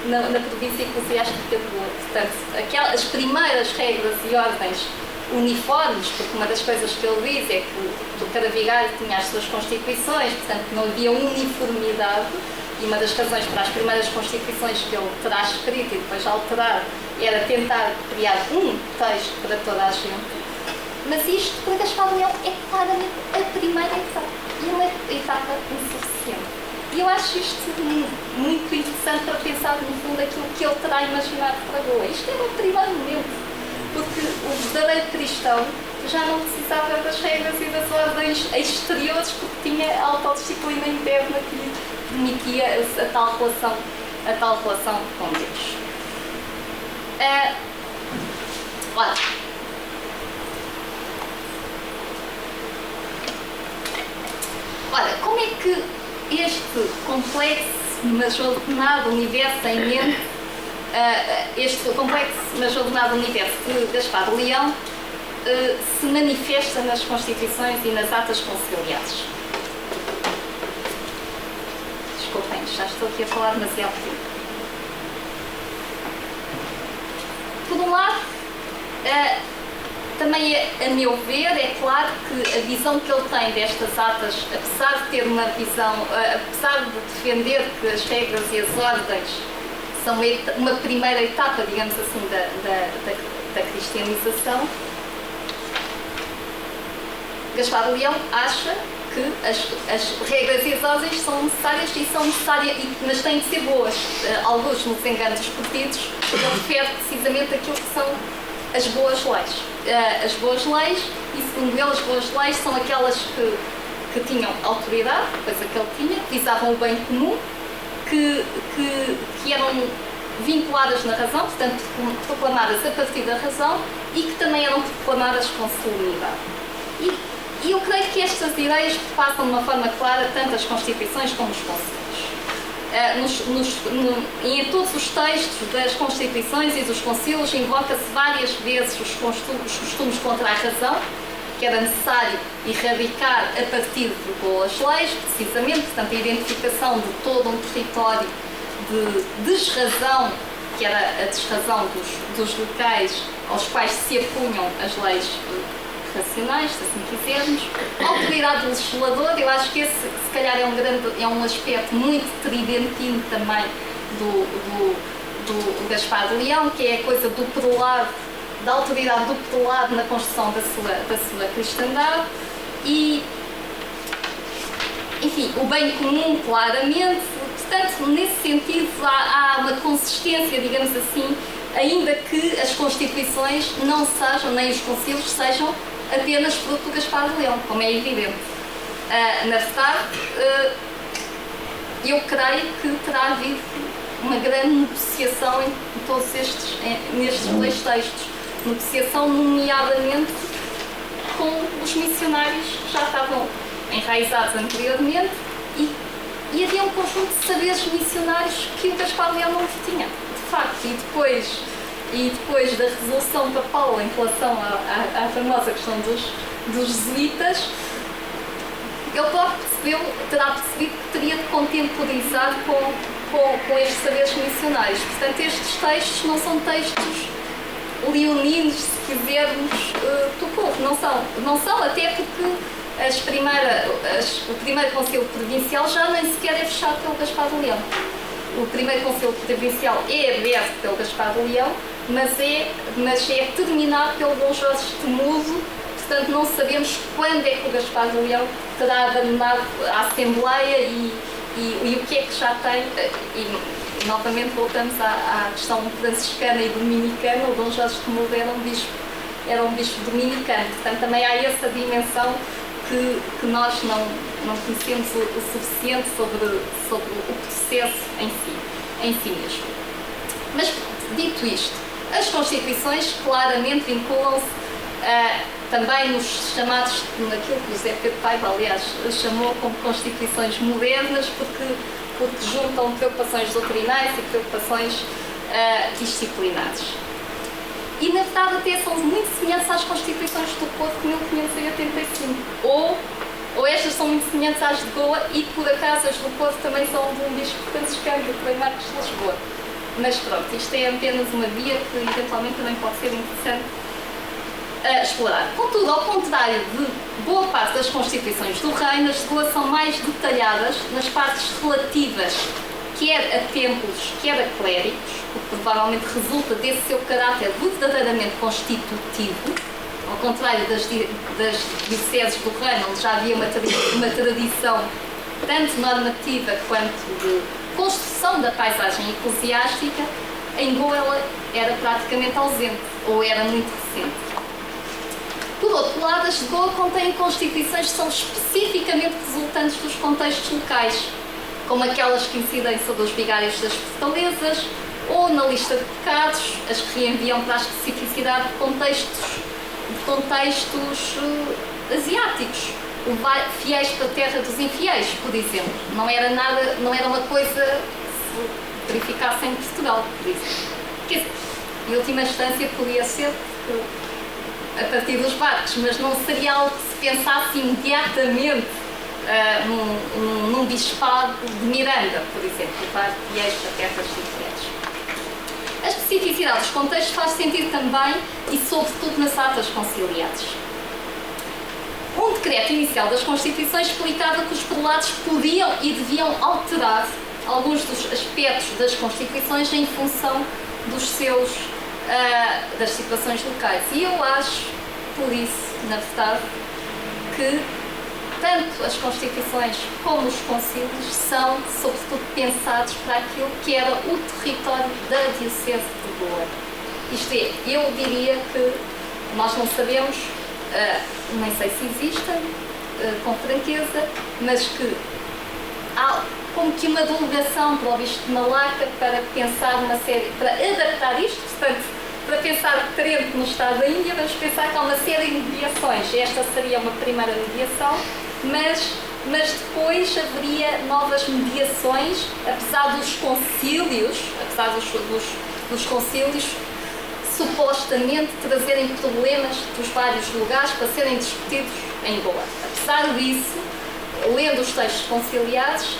na província eclesiástica de Goa. Portanto, as primeiras regras e ordens uniformes, porque uma das coisas que ele diz é que cada vigário tinha as suas constituições, portanto não havia uniformidade, e uma das razões para as primeiras constituições que ele terá escrito e depois alterar era tentar criar um texto para toda a gente. Mas isto, para Gaspar de Leão, é claramente a primeira etapa, e uma etapa insuficiente. E eu acho isto muito interessante para pensar, no fundo, aquilo que ele terá imaginado para Goa. Isto é um primeiro momento, porque o verdadeiro cristão já não precisava das regras e das ordens exteriores, porque tinha a autodisciplina interna que permitia a tal relação com Deus. Ora, como é que este complexo, mas ordenado universo em mente, este complexo, mas ordenado universo de Gaspar de Leão, se manifesta nas Constituições e nas atas conciliares? estou aqui a falar demasiado tempo. Por um lado, também, a meu ver, é claro que a visão que ele tem destas atas, apesar de ter uma visão, apesar de defender que as regras e as ordens são uma primeira etapa, digamos assim, da cristianização, Gaspar de Leão acha que as regras e as ordens são necessárias mas têm de ser boas. Alguns nos enganos perdidos, ele refere precisamente aquilo que são as boas leis. As boas leis, e segundo ele, as boas leis são aquelas que tinham autoridade, coisa que ele tinha, que visavam o bem comum, que eram vinculadas na razão, portanto proclamadas a partir da razão, e que também eram proclamadas com solenidade. E eu creio que estas ideias passam de uma forma clara tanto as Constituições como os Concílios. Em todos os textos das Constituições e dos Concílios invoca-se várias vezes os costumes contra a razão, que era necessário erradicar a partir de boas leis, precisamente, portanto, a identificação de todo um território de desrazão, que era a desrazão dos locais aos quais se apunham as leis racionais, se assim quisermos. A autoridade legisladora, eu acho que esse se calhar é um aspecto muito tridentino também do Gaspar de Leão, que é a coisa do prelado, da autoridade do prelado na construção da sua cristandade e, enfim, o bem comum claramente. Portanto, nesse sentido há uma consistência, digamos assim, ainda que as Constituições não sejam, nem os Concílios sejam apenas fruto do Gaspar de Leão, como é evidente. Na verdade, eu creio que terá havido uma grande negociação em todos nestes dois textos. Negociação, nomeadamente, com os missionários que já estavam enraizados anteriormente e havia um conjunto de saberes missionários que o Gaspar de Leão não tinha, de facto, e depois da resolução papal em relação à famosa questão dos jesuítas, ele terá percebido que teria de contemporizar com estes saberes missionários. Portanto, estes textos não são textos leoninos, se quisermos, do povo. Não são, até porque o primeiro Concílio Provincial já nem sequer é fechado pelo Gaspar de Leão. O primeiro Concílio Provincial é aberto pelo Gaspar de Leão, mas é terminado pelo Dom Jorge Temudo. Portanto, não sabemos quando é que o Gaspar de Leão terá abandonado a Assembleia e o que é que já tem. E novamente voltamos à questão franciscana e dominicana. O Dom Jorge Temudo era um bispo dominicano. Portanto, também há essa dimensão que nós não conhecemos o suficiente sobre o processo em si mesmo. Mas, dito isto, as Constituições claramente vinculam-se também nos chamados, naquilo que o José Pedro Paiva, aliás, chamou como Constituições modernas, porque juntam preocupações doutrinais e preocupações disciplinares. E, na verdade, até são muito semelhantes às Constituições do Porto de 1585. Ou estas são muito semelhantes às de Goa e, por acaso, as do Porto também são de um bispo franciscano, do Frei Marcos de Lisboa. Mas pronto, isto é apenas uma via que eventualmente também pode ser interessante explorar. Contudo, ao contrário de boa parte das Constituições do Reino, as de Goa são mais detalhadas nas partes relativas quer a templos, quer a clérigos, o que provavelmente resulta desse seu caráter verdadeiramente constitutivo, ao contrário das dioceses do Reino, onde já havia uma tradição tanto normativa quanto de construção da paisagem eclesiástica. Em Goa ela era praticamente ausente, ou era muito recente. Por outro lado, as de Goa contêm constituições que são especificamente resultantes dos contextos locais, como aquelas que incidem sobre os vigários das fortalezas, ou na lista de pecados, as que reenviam para a especificidade de contextos asiáticos. Fiéis para a terra dos infiéis, por exemplo. Não era uma coisa que se verificasse em Portugal, por exemplo. Quer dizer, em última instância podia ser a partir dos barcos, mas não seria algo que se pensasse imediatamente num bispado de Miranda, por exemplo, levar fiéis para terras diferentes. A especificidade dos contextos faz sentido também e sobretudo nas atas conciliares. Um decreto inicial das Constituições explicava que os prelados podiam e deviam alterar alguns dos aspectos das Constituições em função das situações locais. E eu acho, por isso, na verdade, que tanto as Constituições como os concílios são, sobretudo, pensados para aquilo que era o território da Diocese de Goa. Isto é, eu diria que nós não sabemos, nem sei se existem, com franqueza, mas que há como que uma delegação para o Bispo de Malaca para pensar uma série, para adaptar isto, portanto, para pensar Trento no Estado da Índia, vamos pensar que há uma série de mediações. Esta seria uma primeira mediação, mas depois haveria novas mediações, apesar dos concílios, supostamente trazerem problemas dos vários lugares para serem discutidos em Goa. Apesar disso, lendo os textos conciliares,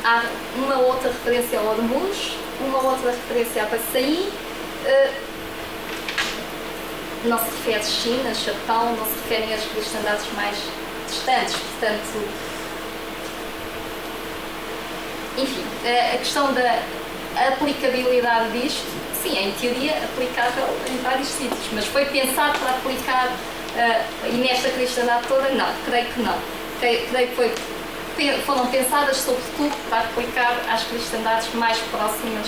há uma outra referência ao Hormuz, uma outra referência a Passaí, não se refere a China, Japão, não se referem às cristandades mais distantes, portanto, enfim, a questão da aplicabilidade disto, sim, em teoria aplicável em vários sítios, mas foi pensado para aplicar e nesta cristandade toda? Não, creio que não. Creio que foram pensadas sobretudo para aplicar às cristandades mais próximas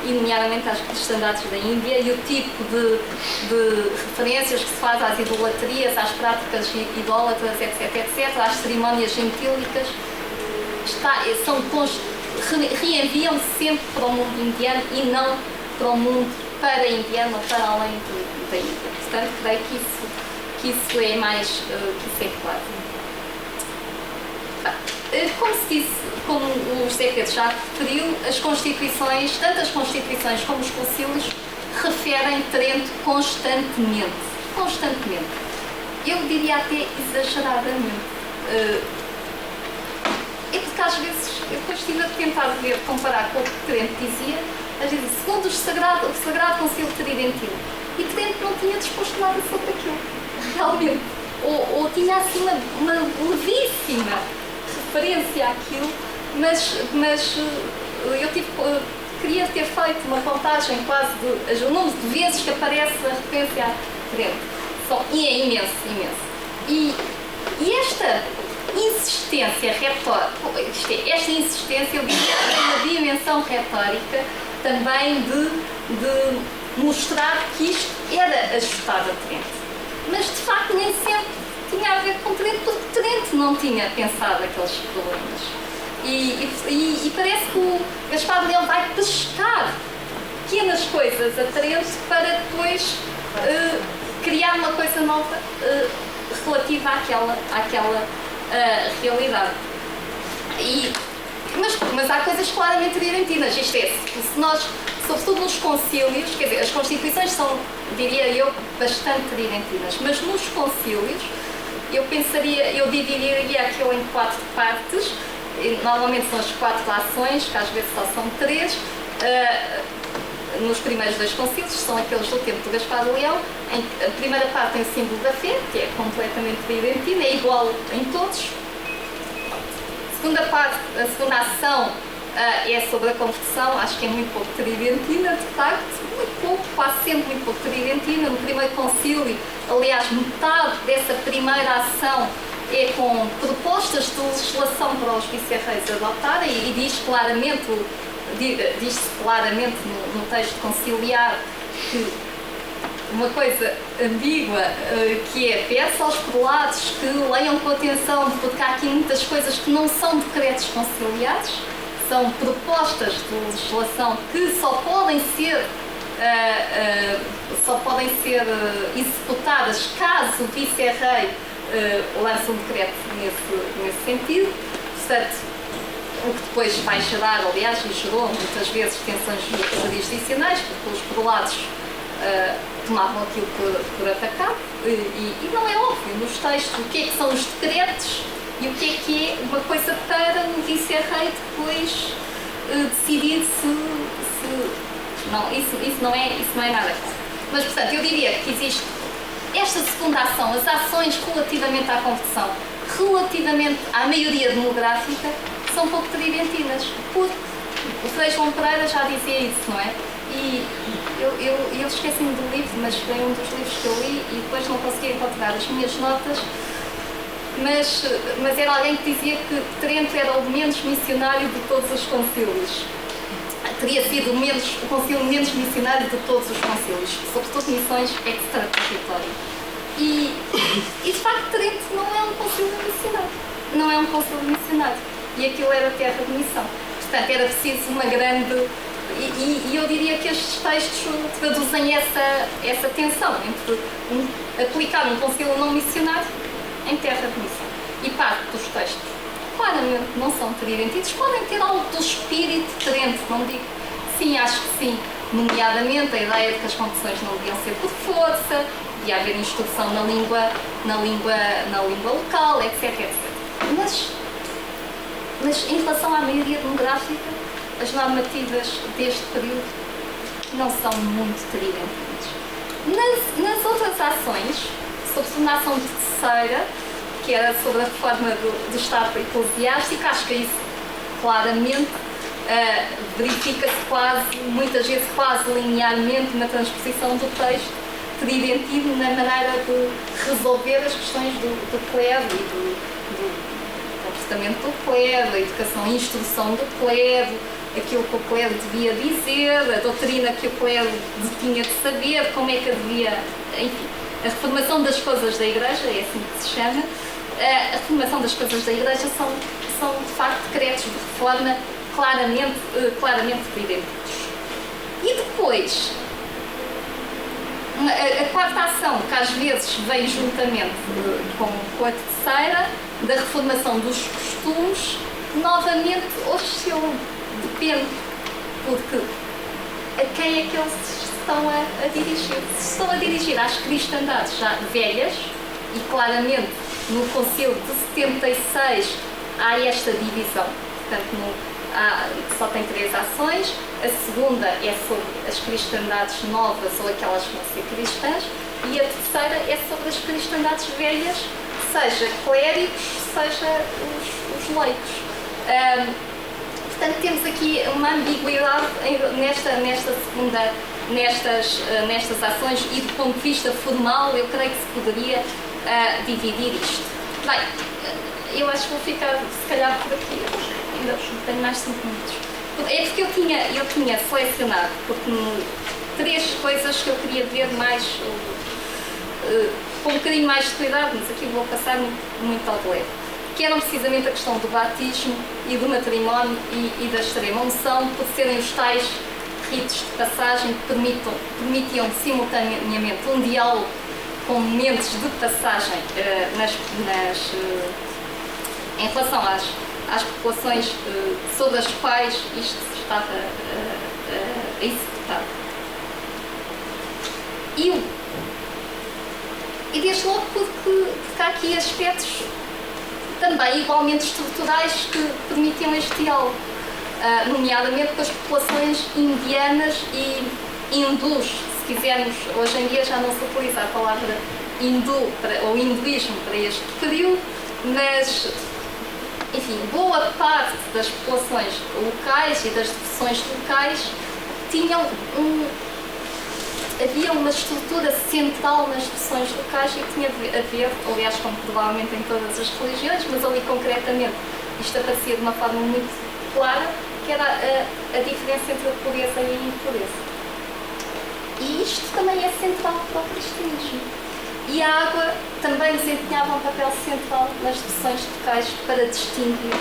e nomeadamente às cristandades da Índia, e o tipo de referências que se faz às idolatrias, às práticas idólatras, etc., às cerimónias gentílicas, reenviam sempre para o mundo indiano e não para o mundo para-indiano ou para além da Índia. Portanto, creio que isso é mais que isso é claro. Como se disse, como o José Pedro já referiu, as Constituições, tanto as Constituições como os concílios, referem Trento constantemente. Eu diria até exageradamente. É porque às vezes, eu depois estive a tentar comparar com o que Trento dizia, às vezes, segundo o Sagrado Concílio Tridentino, e Trento não tinha disposto nada sobre aquilo, realmente. Ou tinha assim uma levíssima referência àquilo, mas eu queria ter feito uma contagem quase do número de vezes que aparece a referência à Trento. E é imenso. E esta insistência retórica, eu diria, tem uma dimensão retórica também de mostrar que isto era ajustado a Trento. Mas, de facto, nem sempre tinha a ver com Trento, porque Trento não tinha pensado aqueles problemas. E parece que o Gaspar de Leão vai pescar pequenas coisas a Trento para depois criar uma coisa nova relativa àquela realidade. Mas há coisas claramente tridentinas. Isto é, se nós, sobretudo nos concílios, quer dizer, as Constituições são, diria eu, bastante tridentinas, mas nos concílios eu dividiria aquilo em 4 partes. Normalmente são as 4 ações, que às vezes só são 3. Nos primeiros 2 concílios, são aqueles do tempo do Gaspar de Leão. A primeira parte tem o símbolo da fé, que é completamente tridentina, é igual em todos. A segunda ação é sobre a conversão, acho que é muito pouco tridentina, de facto, muito pouco, quase sempre muito pouco tridentina. No primeiro concílio, aliás, metade dessa primeira ação é com propostas de legislação para os vice-reis adotarem, e diz-se claramente no texto conciliar que uma coisa ambígua, que é peça aos prelados que leiam com atenção, porque há aqui muitas coisas que não são decretos conciliares, são propostas de legislação que só podem ser executadas caso o vice-rei lance um decreto nesse sentido. Portanto, o que depois vai gerar, aliás, e gerou muitas vezes tensões jurisdicionais, porque os prelados tomavam aquilo por atacado, e não é óbvio nos textos o que é que são os decretos E o que é uma coisa para um vice-rei depois decidir se... Não, isso não é nada. Mas, portanto, eu diria que existe esta segunda ação, as ações relativamente à conversão, relativamente à maioria demográfica, são pouco tridentinas. Porque o Frei João Pereira já dizia isso, não é? E eu esqueci-me do livro, mas foi um dos livros que eu li e depois não consegui encontrar as minhas notas. Mas era alguém que dizia que Trento era o menos missionário de todos os concílios. Teria sido o concílio menos missionário de todos os concílios, sobretudo missões extraterritórias. E de facto Trento não é um concílio missionário. Não é um concílio missionário. E aquilo era terra de missão. Portanto, era preciso uma grande... E eu diria que estes textos traduzem essa tensão entre aplicar um concílio não missionário em terra de missão. E parte dos textos, claramente, não são tridentinos, podem ter algo do espírito de Trento, não digo. Sim, acho que sim. Nomeadamente, a ideia de que as confissões não deviam ser por força, de haver instrução na língua local, etc. Mas em relação à maioria demográfica, as normativas deste período não são muito tridentinas. Nas outras ações, sobretudo na ação terceira, que era sobre a reforma do Estado eclesiástico, acho que isso claramente verifica-se muitas vezes quase linearmente na transposição do texto tridentino na maneira de resolver as questões do clero e do comportamento do clero, a educação e instrução do clero, aquilo que o clero devia dizer, a doutrina que o clero tinha de saber, como é que devia, enfim, a reformação das coisas da Igreja, é assim que se chama, a reformação das coisas da Igreja são de facto decretos de reforma claramente tridentinos. E depois, a quarta ação, que às vezes vem juntamente com a terceira, da reformação dos costumes, novamente oscila, depende, porque a quem é que eles estão a dirigir? Se estão a dirigir às cristandades já velhas, e claramente no Concílio de 76 há esta divisão, portanto só tem 3 ações, a segunda é sobre as cristandades novas ou aquelas que vão ser cristãs, e a terceira é sobre as cristandades velhas, seja clérigos, seja os leigos. Portanto, temos aqui uma ambiguidade nestas ações e do ponto de vista formal eu creio que se poderia dividir isto. Bem, eu acho que vou ficar se calhar por aqui, ainda tenho mais 5 minutos. É porque eu tinha selecionado porque 3 coisas que eu queria ver mais, com um bocadinho mais de cuidado, mas aqui vou passar muito ao de leve, que eram precisamente a questão do batismo e do matrimónio e da extrema-unção, por serem os tais ritos de passagem que permitiam simultaneamente um diálogo com momentos de passagem em relação às populações sobre as quais isto se estava a executar. E desde logo porque há aqui aspectos também igualmente estruturais que permitiam este diálogo, nomeadamente com as populações indianas e hindus, se quisermos. Hoje em dia já não se utiliza a palavra hindu ou hinduísmo para este período, mas, enfim, boa parte das populações locais e das devoções locais havia uma estrutura central nas devoções locais e que tinha a ver, aliás, como provavelmente em todas as religiões, mas ali concretamente isto aparecia de uma forma muito clara, que era a diferença entre a pureza e a impureza. E isto também é central para o cristianismo. E a água também desempenhava um papel central nas devoções locais para distinguir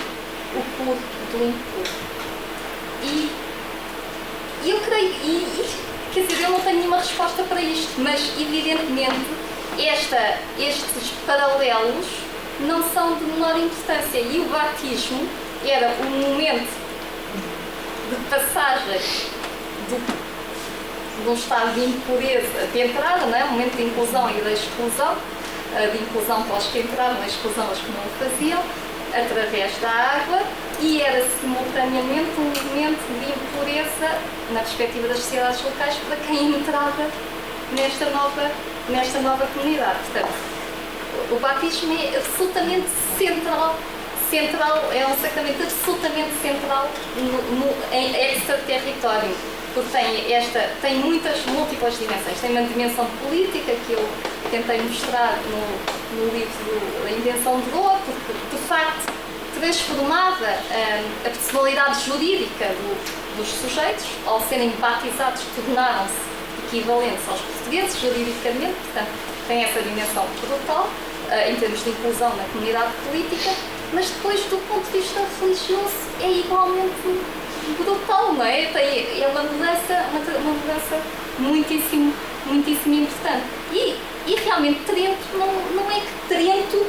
o puro do impuro. E eu creio, quer dizer, eu não tenho nenhuma resposta para isto, mas evidentemente estes paralelos não são de menor importância, e o batismo era o momento de passagem de um estado de impureza, de entrada, não é? Um momento de inclusão e de exclusão, de inclusão para os que entraram, a exclusão aos que não o faziam, através da água e era simultaneamente um movimento de impureza na perspectiva das sociedades locais para quem entrava nesta nova comunidade. Portanto, o batismo é absolutamente central, é um sacramento absolutamente central em extraterritório, porque tem muitas múltiplas dimensões. Tem uma dimensão política que eu tentei mostrar no livro A Invenção de Goa, porque de facto transformava a personalidade jurídica dos sujeitos. Ao serem batizados, tornaram-se equivalentes aos portugueses juridicamente, portanto tem essa dimensão brutal em termos de inclusão na comunidade política, mas depois do ponto de vista religioso é igualmente brutal, não é? É uma mudança muitíssimo importante. E realmente Trento não é que Trento,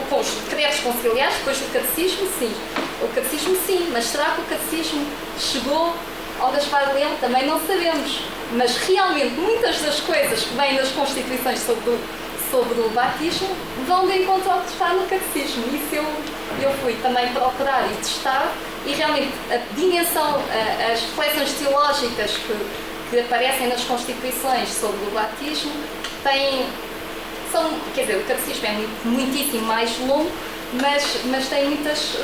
com os decretos conciliares, depois do catecismo, sim. O catecismo, sim, mas será que o catecismo chegou ao Gaspar de Leão? Também não sabemos. Mas realmente muitas das coisas que vêm das constituições sobre o batismo vão de encontro ao que está no catecismo. Isso eu fui também procurar e testar, e realmente a dimensão, as reflexões teológicas que aparecem nas constituições sobre o batismo quer dizer, o catecismo é muitíssimo mais longo, mas tem muitas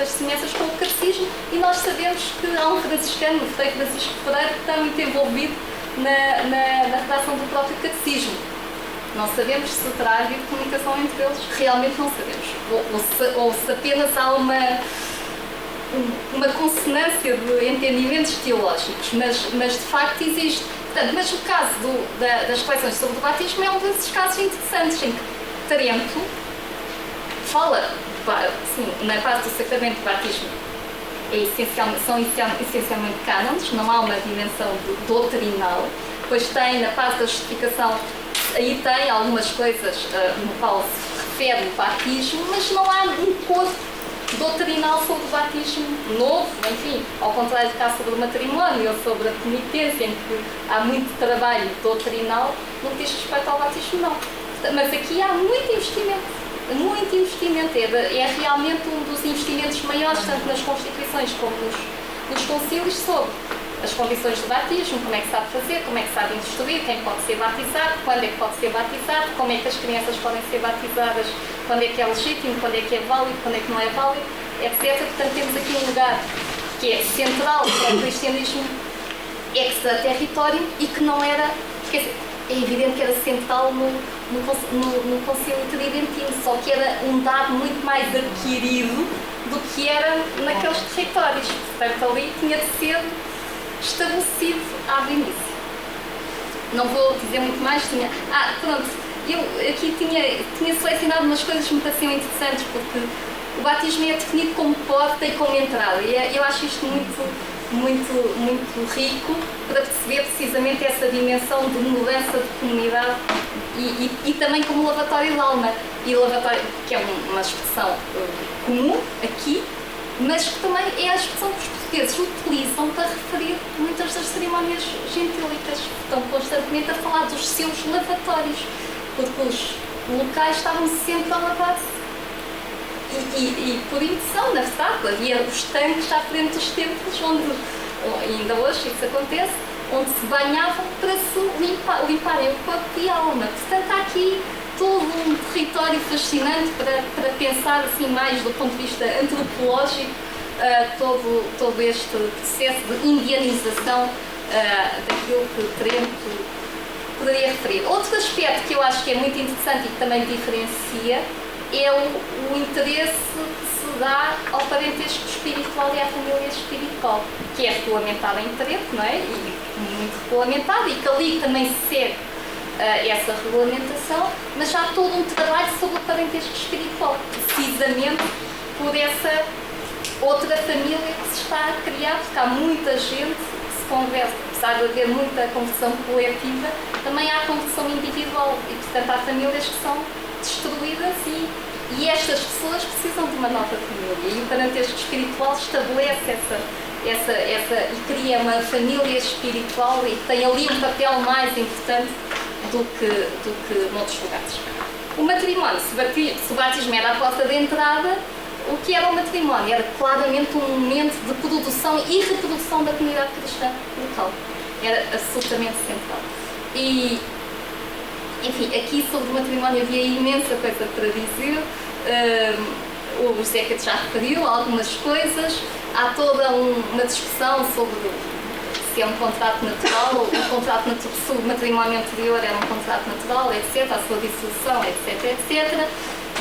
semelhanças com o catecismo, e nós sabemos que há um franciscano, o Frei Francisco Ferreira, que está muito envolvido na redação do próprio catecismo. Não sabemos se terá havido comunicação entre eles, realmente não sabemos. Ou se apenas há uma consonância de entendimentos teológicos, mas de facto existe. Portanto, mas o caso das reflexões sobre o batismo é um desses casos interessantes, em que Trento fala, sim, na parte do sacramento do batismo são essencialmente cânones, não há uma dimensão doutrinal. Depois tem, na parte da justificação, aí tem algumas coisas no qual se refere o batismo, mas não há um corpo doutrinal sobre o batismo novo, enfim, ao contrário do caso sobre o matrimónio ou sobre a penitência, em que há muito trabalho doutrinal, no que diz respeito ao batismo, não. Mas aqui há muito investimento, é realmente um dos investimentos maiores, tanto nas constituições como nos concílios, sobre as condições do batismo, como é que se sabe fazer, como é que se sabe instruir, quem pode ser batizado, quando é que pode ser batizado, como é que as crianças podem ser batizadas, quando é que é legítimo, quando é que é válido, quando é que não é válido, etc. Portanto, temos aqui um lugar que é central para o cristianismo extraterritório e que não era, quer dizer, é evidente que era central no Concílio Tridentino, só que era um dado muito mais adquirido do que era naqueles territórios. Portanto, ali tinha de ser estabelecido à início. Não vou dizer muito mais, pronto, eu aqui tinha selecionado umas coisas que me pareciam interessantes, porque o batismo é definido como porta e como entrada, e eu acho isto muito rico para perceber precisamente essa dimensão de mudança de comunidade e também como lavatório de alma, e lavatório, que é uma expressão comum aqui, mas que também é a expressão que os portugueses utilizam para referir muitas das cerimónias gentílicas. Estão constantemente a falar dos seus lavatórios, porque os locais estavam sempre a lavar-se. E por indução, na verdade, havia os tanques à frente dos templos, onde, ainda hoje isso acontece, onde se banhavam para se limparem o corpo e a alma. Portanto, há aqui todo um território fascinante para pensar assim mais do ponto de vista antropológico todo este processo de indianização daquilo que Trento poderia referir. Outro aspecto que eu acho que é muito interessante e que também diferencia é o interesse que se dá ao parentesco espiritual e à família espiritual, que é regulamentado em Trento, não é? E muito regulamentado, e que ali também se segue essa regulamentação, mas há todo um trabalho sobre o parentesco espiritual, precisamente por essa outra família que se está a criar, porque há muita gente que se converte, apesar de haver muita conversão coletiva, também há conversão individual, e portanto há famílias que são destruídas e estas pessoas precisam de uma nova família, e o parentesco espiritual estabelece essa e cria uma família espiritual e tem ali um papel mais importante do que noutros lugares. O matrimónio, se o batismo era a porta de entrada, o que era o matrimónio? Era claramente um momento de produção e reprodução da comunidade cristã local. Era absolutamente central. E, enfim, aqui sobre o matrimónio havia imensa coisa para dizer. O Zeca já referiu algumas coisas. Há toda uma discussão sobre se é um contrato natural ou um contrato natural, se o matrimónio anterior era um contrato natural, etc., a sua dissolução, etc., etc.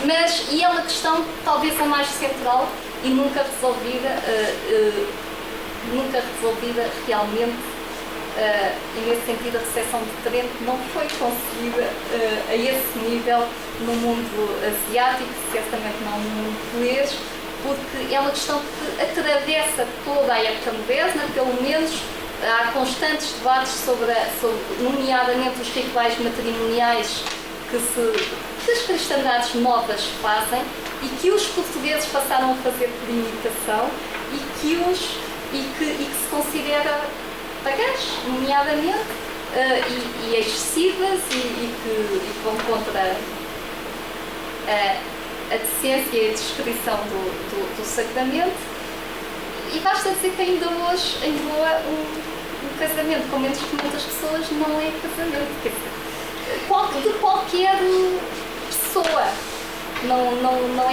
Mas, e é uma questão talvez a mais central e nunca resolvida realmente, e nesse sentido a recepção de Trento não foi conseguida a esse nível no mundo asiático, certamente não no mundo português, porque é uma questão que atravessa toda a época moderna, pelo menos há constantes debates sobre nomeadamente os rituais matrimoniais que as cristandades novas fazem e que os portugueses passaram a fazer por imitação e que se considera pagãs, nomeadamente, e excessivas e que vão contra a decência e a descrição do sacramento. E basta dizer que ainda hoje, em Goa, um casamento com menos de 500 pessoas não é casamento. Quer dizer, de qualquer pessoa. Não é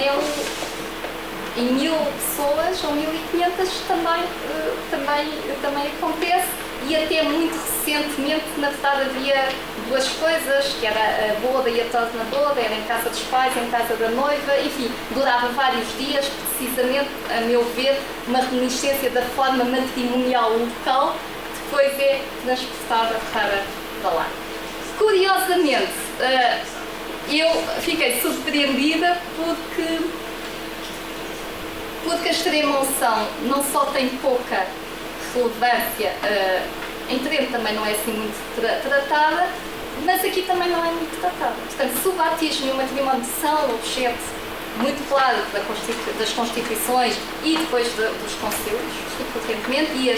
em 1000 pessoas ou 1500 também acontece. E até muito recentemente, na verdade, havia duas coisas, que era a boda e a torna boda, era em casa dos pais, em casa da noiva, enfim, durava vários dias, precisamente, a meu ver, uma reminiscência da forma matrimonial local, que depois é transportada para lá. Curiosamente, eu fiquei surpreendida porque a extrema-unção não só tem pouca relevância, em Trento também não é assim muito tratada, mas aqui também não é muito tratada. Portanto, se o batismo e o matrimónio são objeto muito claro das Constituições e depois dos concílios, frequentemente, e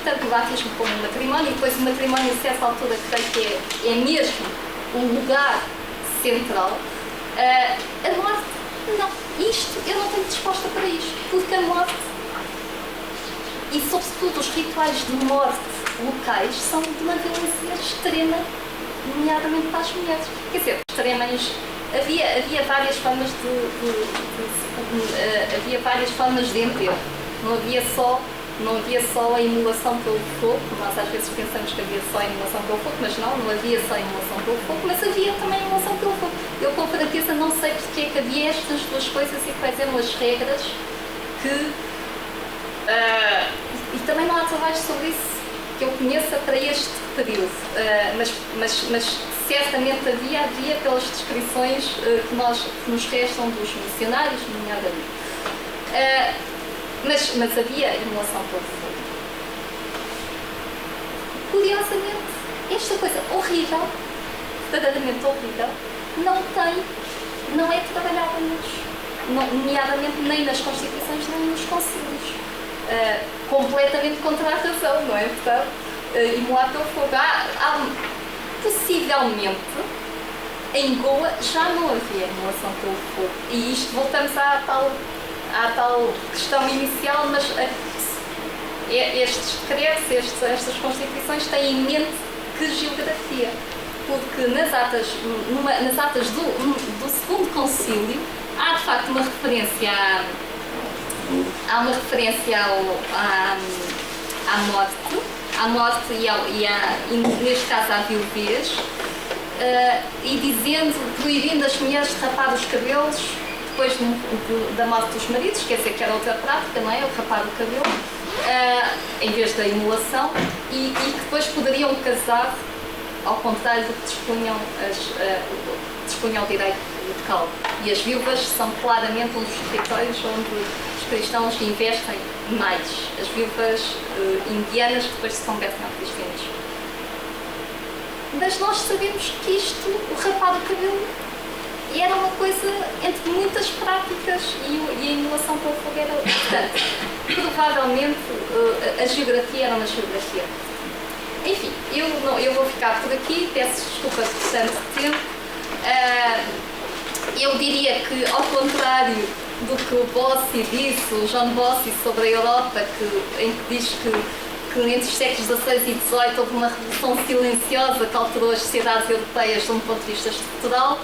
tanto o batismo como o matrimónio, e depois o matrimónio, a certa altura, creio que é mesmo o lugar central, a morte, não. Isto, eu não tenho resposta para isto, porque a morte e, sobretudo, os rituais de morte locais são de uma violência extrema, nomeadamente para as mulheres. Quer dizer, extremas. Havia várias formas havia várias formas de enterro. Não havia só a imolação pelo fogo. Nós às vezes pensamos que havia só a imolação pelo fogo, mas não havia só a imolação pelo fogo, mas havia também a imolação pelo fogo. Eu, com franqueza, não sei porque é que havia estas duas coisas e quais eram as regras que... e também não há trabalhos sobre isso que eu conheça para este período, mas certamente havia pelas descrições que nos restam dos missionários, nomeadamente. Mas havia imolação pelo fogo. Curiosamente, esta coisa horrível, verdadeiramente horrível, não é trabalhada nomeadamente nem nas Constituições nem nos concílios. Completamente contra a razão, não é? Portanto, imolar pelo fogo. Possivelmente, em Goa já não havia imolação pelo fogo. E isto, voltamos à tal questão inicial, mas estes decretos, estas Constituições têm em mente que geografia. Porque nas atas do segundo concílio há de facto uma referência à morte e neste caso à viuvez, e proibindo as mulheres de rapar os cabelos depois da morte dos maridos, quer dizer que era outra prática, não é? O rapar o cabelo, em vez da imolação, e que depois poderiam casar, ao contrário do que dispunha o direito local. E as viúvas são claramente um dos territórios onde os cristãos investem mais. As viúvas indianas que depois se convertem ao cristianismo. Mas nós sabemos que o rapar do cabelo, era uma coisa entre muitas práticas e a imolação pelo fogo era importante. Provavelmente a geografia era uma geografia. Enfim, eu vou ficar por aqui, peço desculpa por tanto tempo. Eu diria que, ao contrário do que o Bossi disse, o John Bossi, sobre a Europa, em que diz que entre os séculos XVI e XVIII houve uma revolução silenciosa que alterou as sociedades europeias de um ponto de vista estrutural.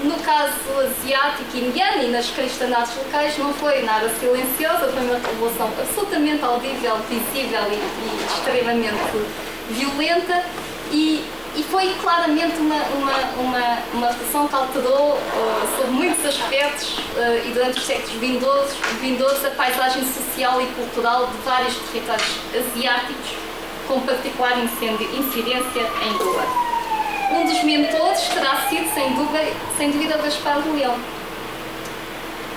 No caso asiático e indiano e nas cristandades locais não foi nada silenciosa, foi uma revolução absolutamente audível, visível e extremamente violenta e foi claramente uma revolução que alterou sob muitos aspectos e durante os séculos vindouros a paisagem social e cultural de vários territórios asiáticos, com particular incidência em Goa. Um dos mentores terá sido, sem dúvida, Gaspar de Leão,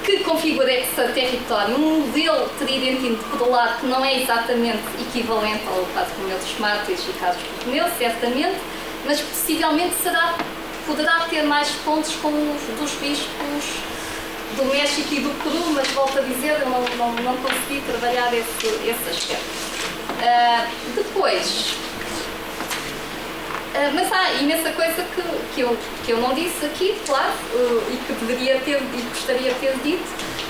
que configura esse território, um modelo tridentino de corolar que não é exatamente equivalente ao caso Comeu dos Mártires e Carlos Borromeu, certamente, mas possivelmente poderá ter mais pontos com os dos bispos do México e do Peru, mas volto a dizer, eu não consegui trabalhar esse aspecto. Depois, mas há imensa coisa que eu não disse aqui, claro, e que deveria ter e gostaria de ter dito,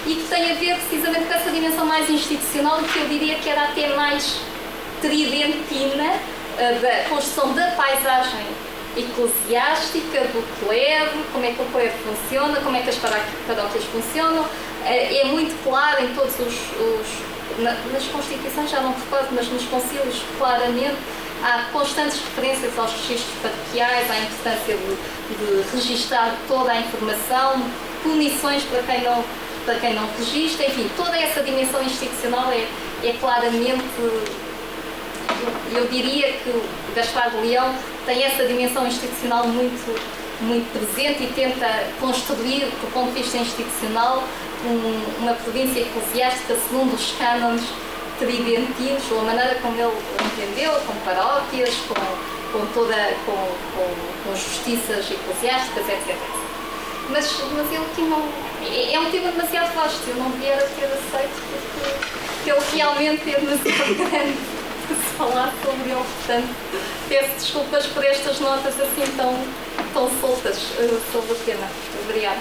e que tem a ver precisamente com essa dimensão mais institucional, que eu diria que era até mais tridentina, da construção da paisagem eclesiástica, do clero, como é que o clero funciona, como é que as paróquias funcionam. É muito claro em todos nas constituições, já não recordo, mas nos concílios claramente, há constantes referências aos registros paroquiais, à importância de registar toda a informação, punições para quem não registra, enfim, toda essa dimensão institucional é claramente, eu diria que o Gaspar de Leão tem essa dimensão institucional muito, muito presente e tenta construir, do ponto de vista institucional, uma província eclesiástica segundo os cânones tridentinos, ou a maneira como ele entendeu, com paróquias, com justiças eclesiásticas, etc. Mas eu aqui não... É um tema demasiado vasto, eu não devia ter aceito, porque ele realmente é demasiado grande para se falar sobre ele. Portanto, peço desculpas por estas notas assim tão soltas sobre o tema. Obrigada.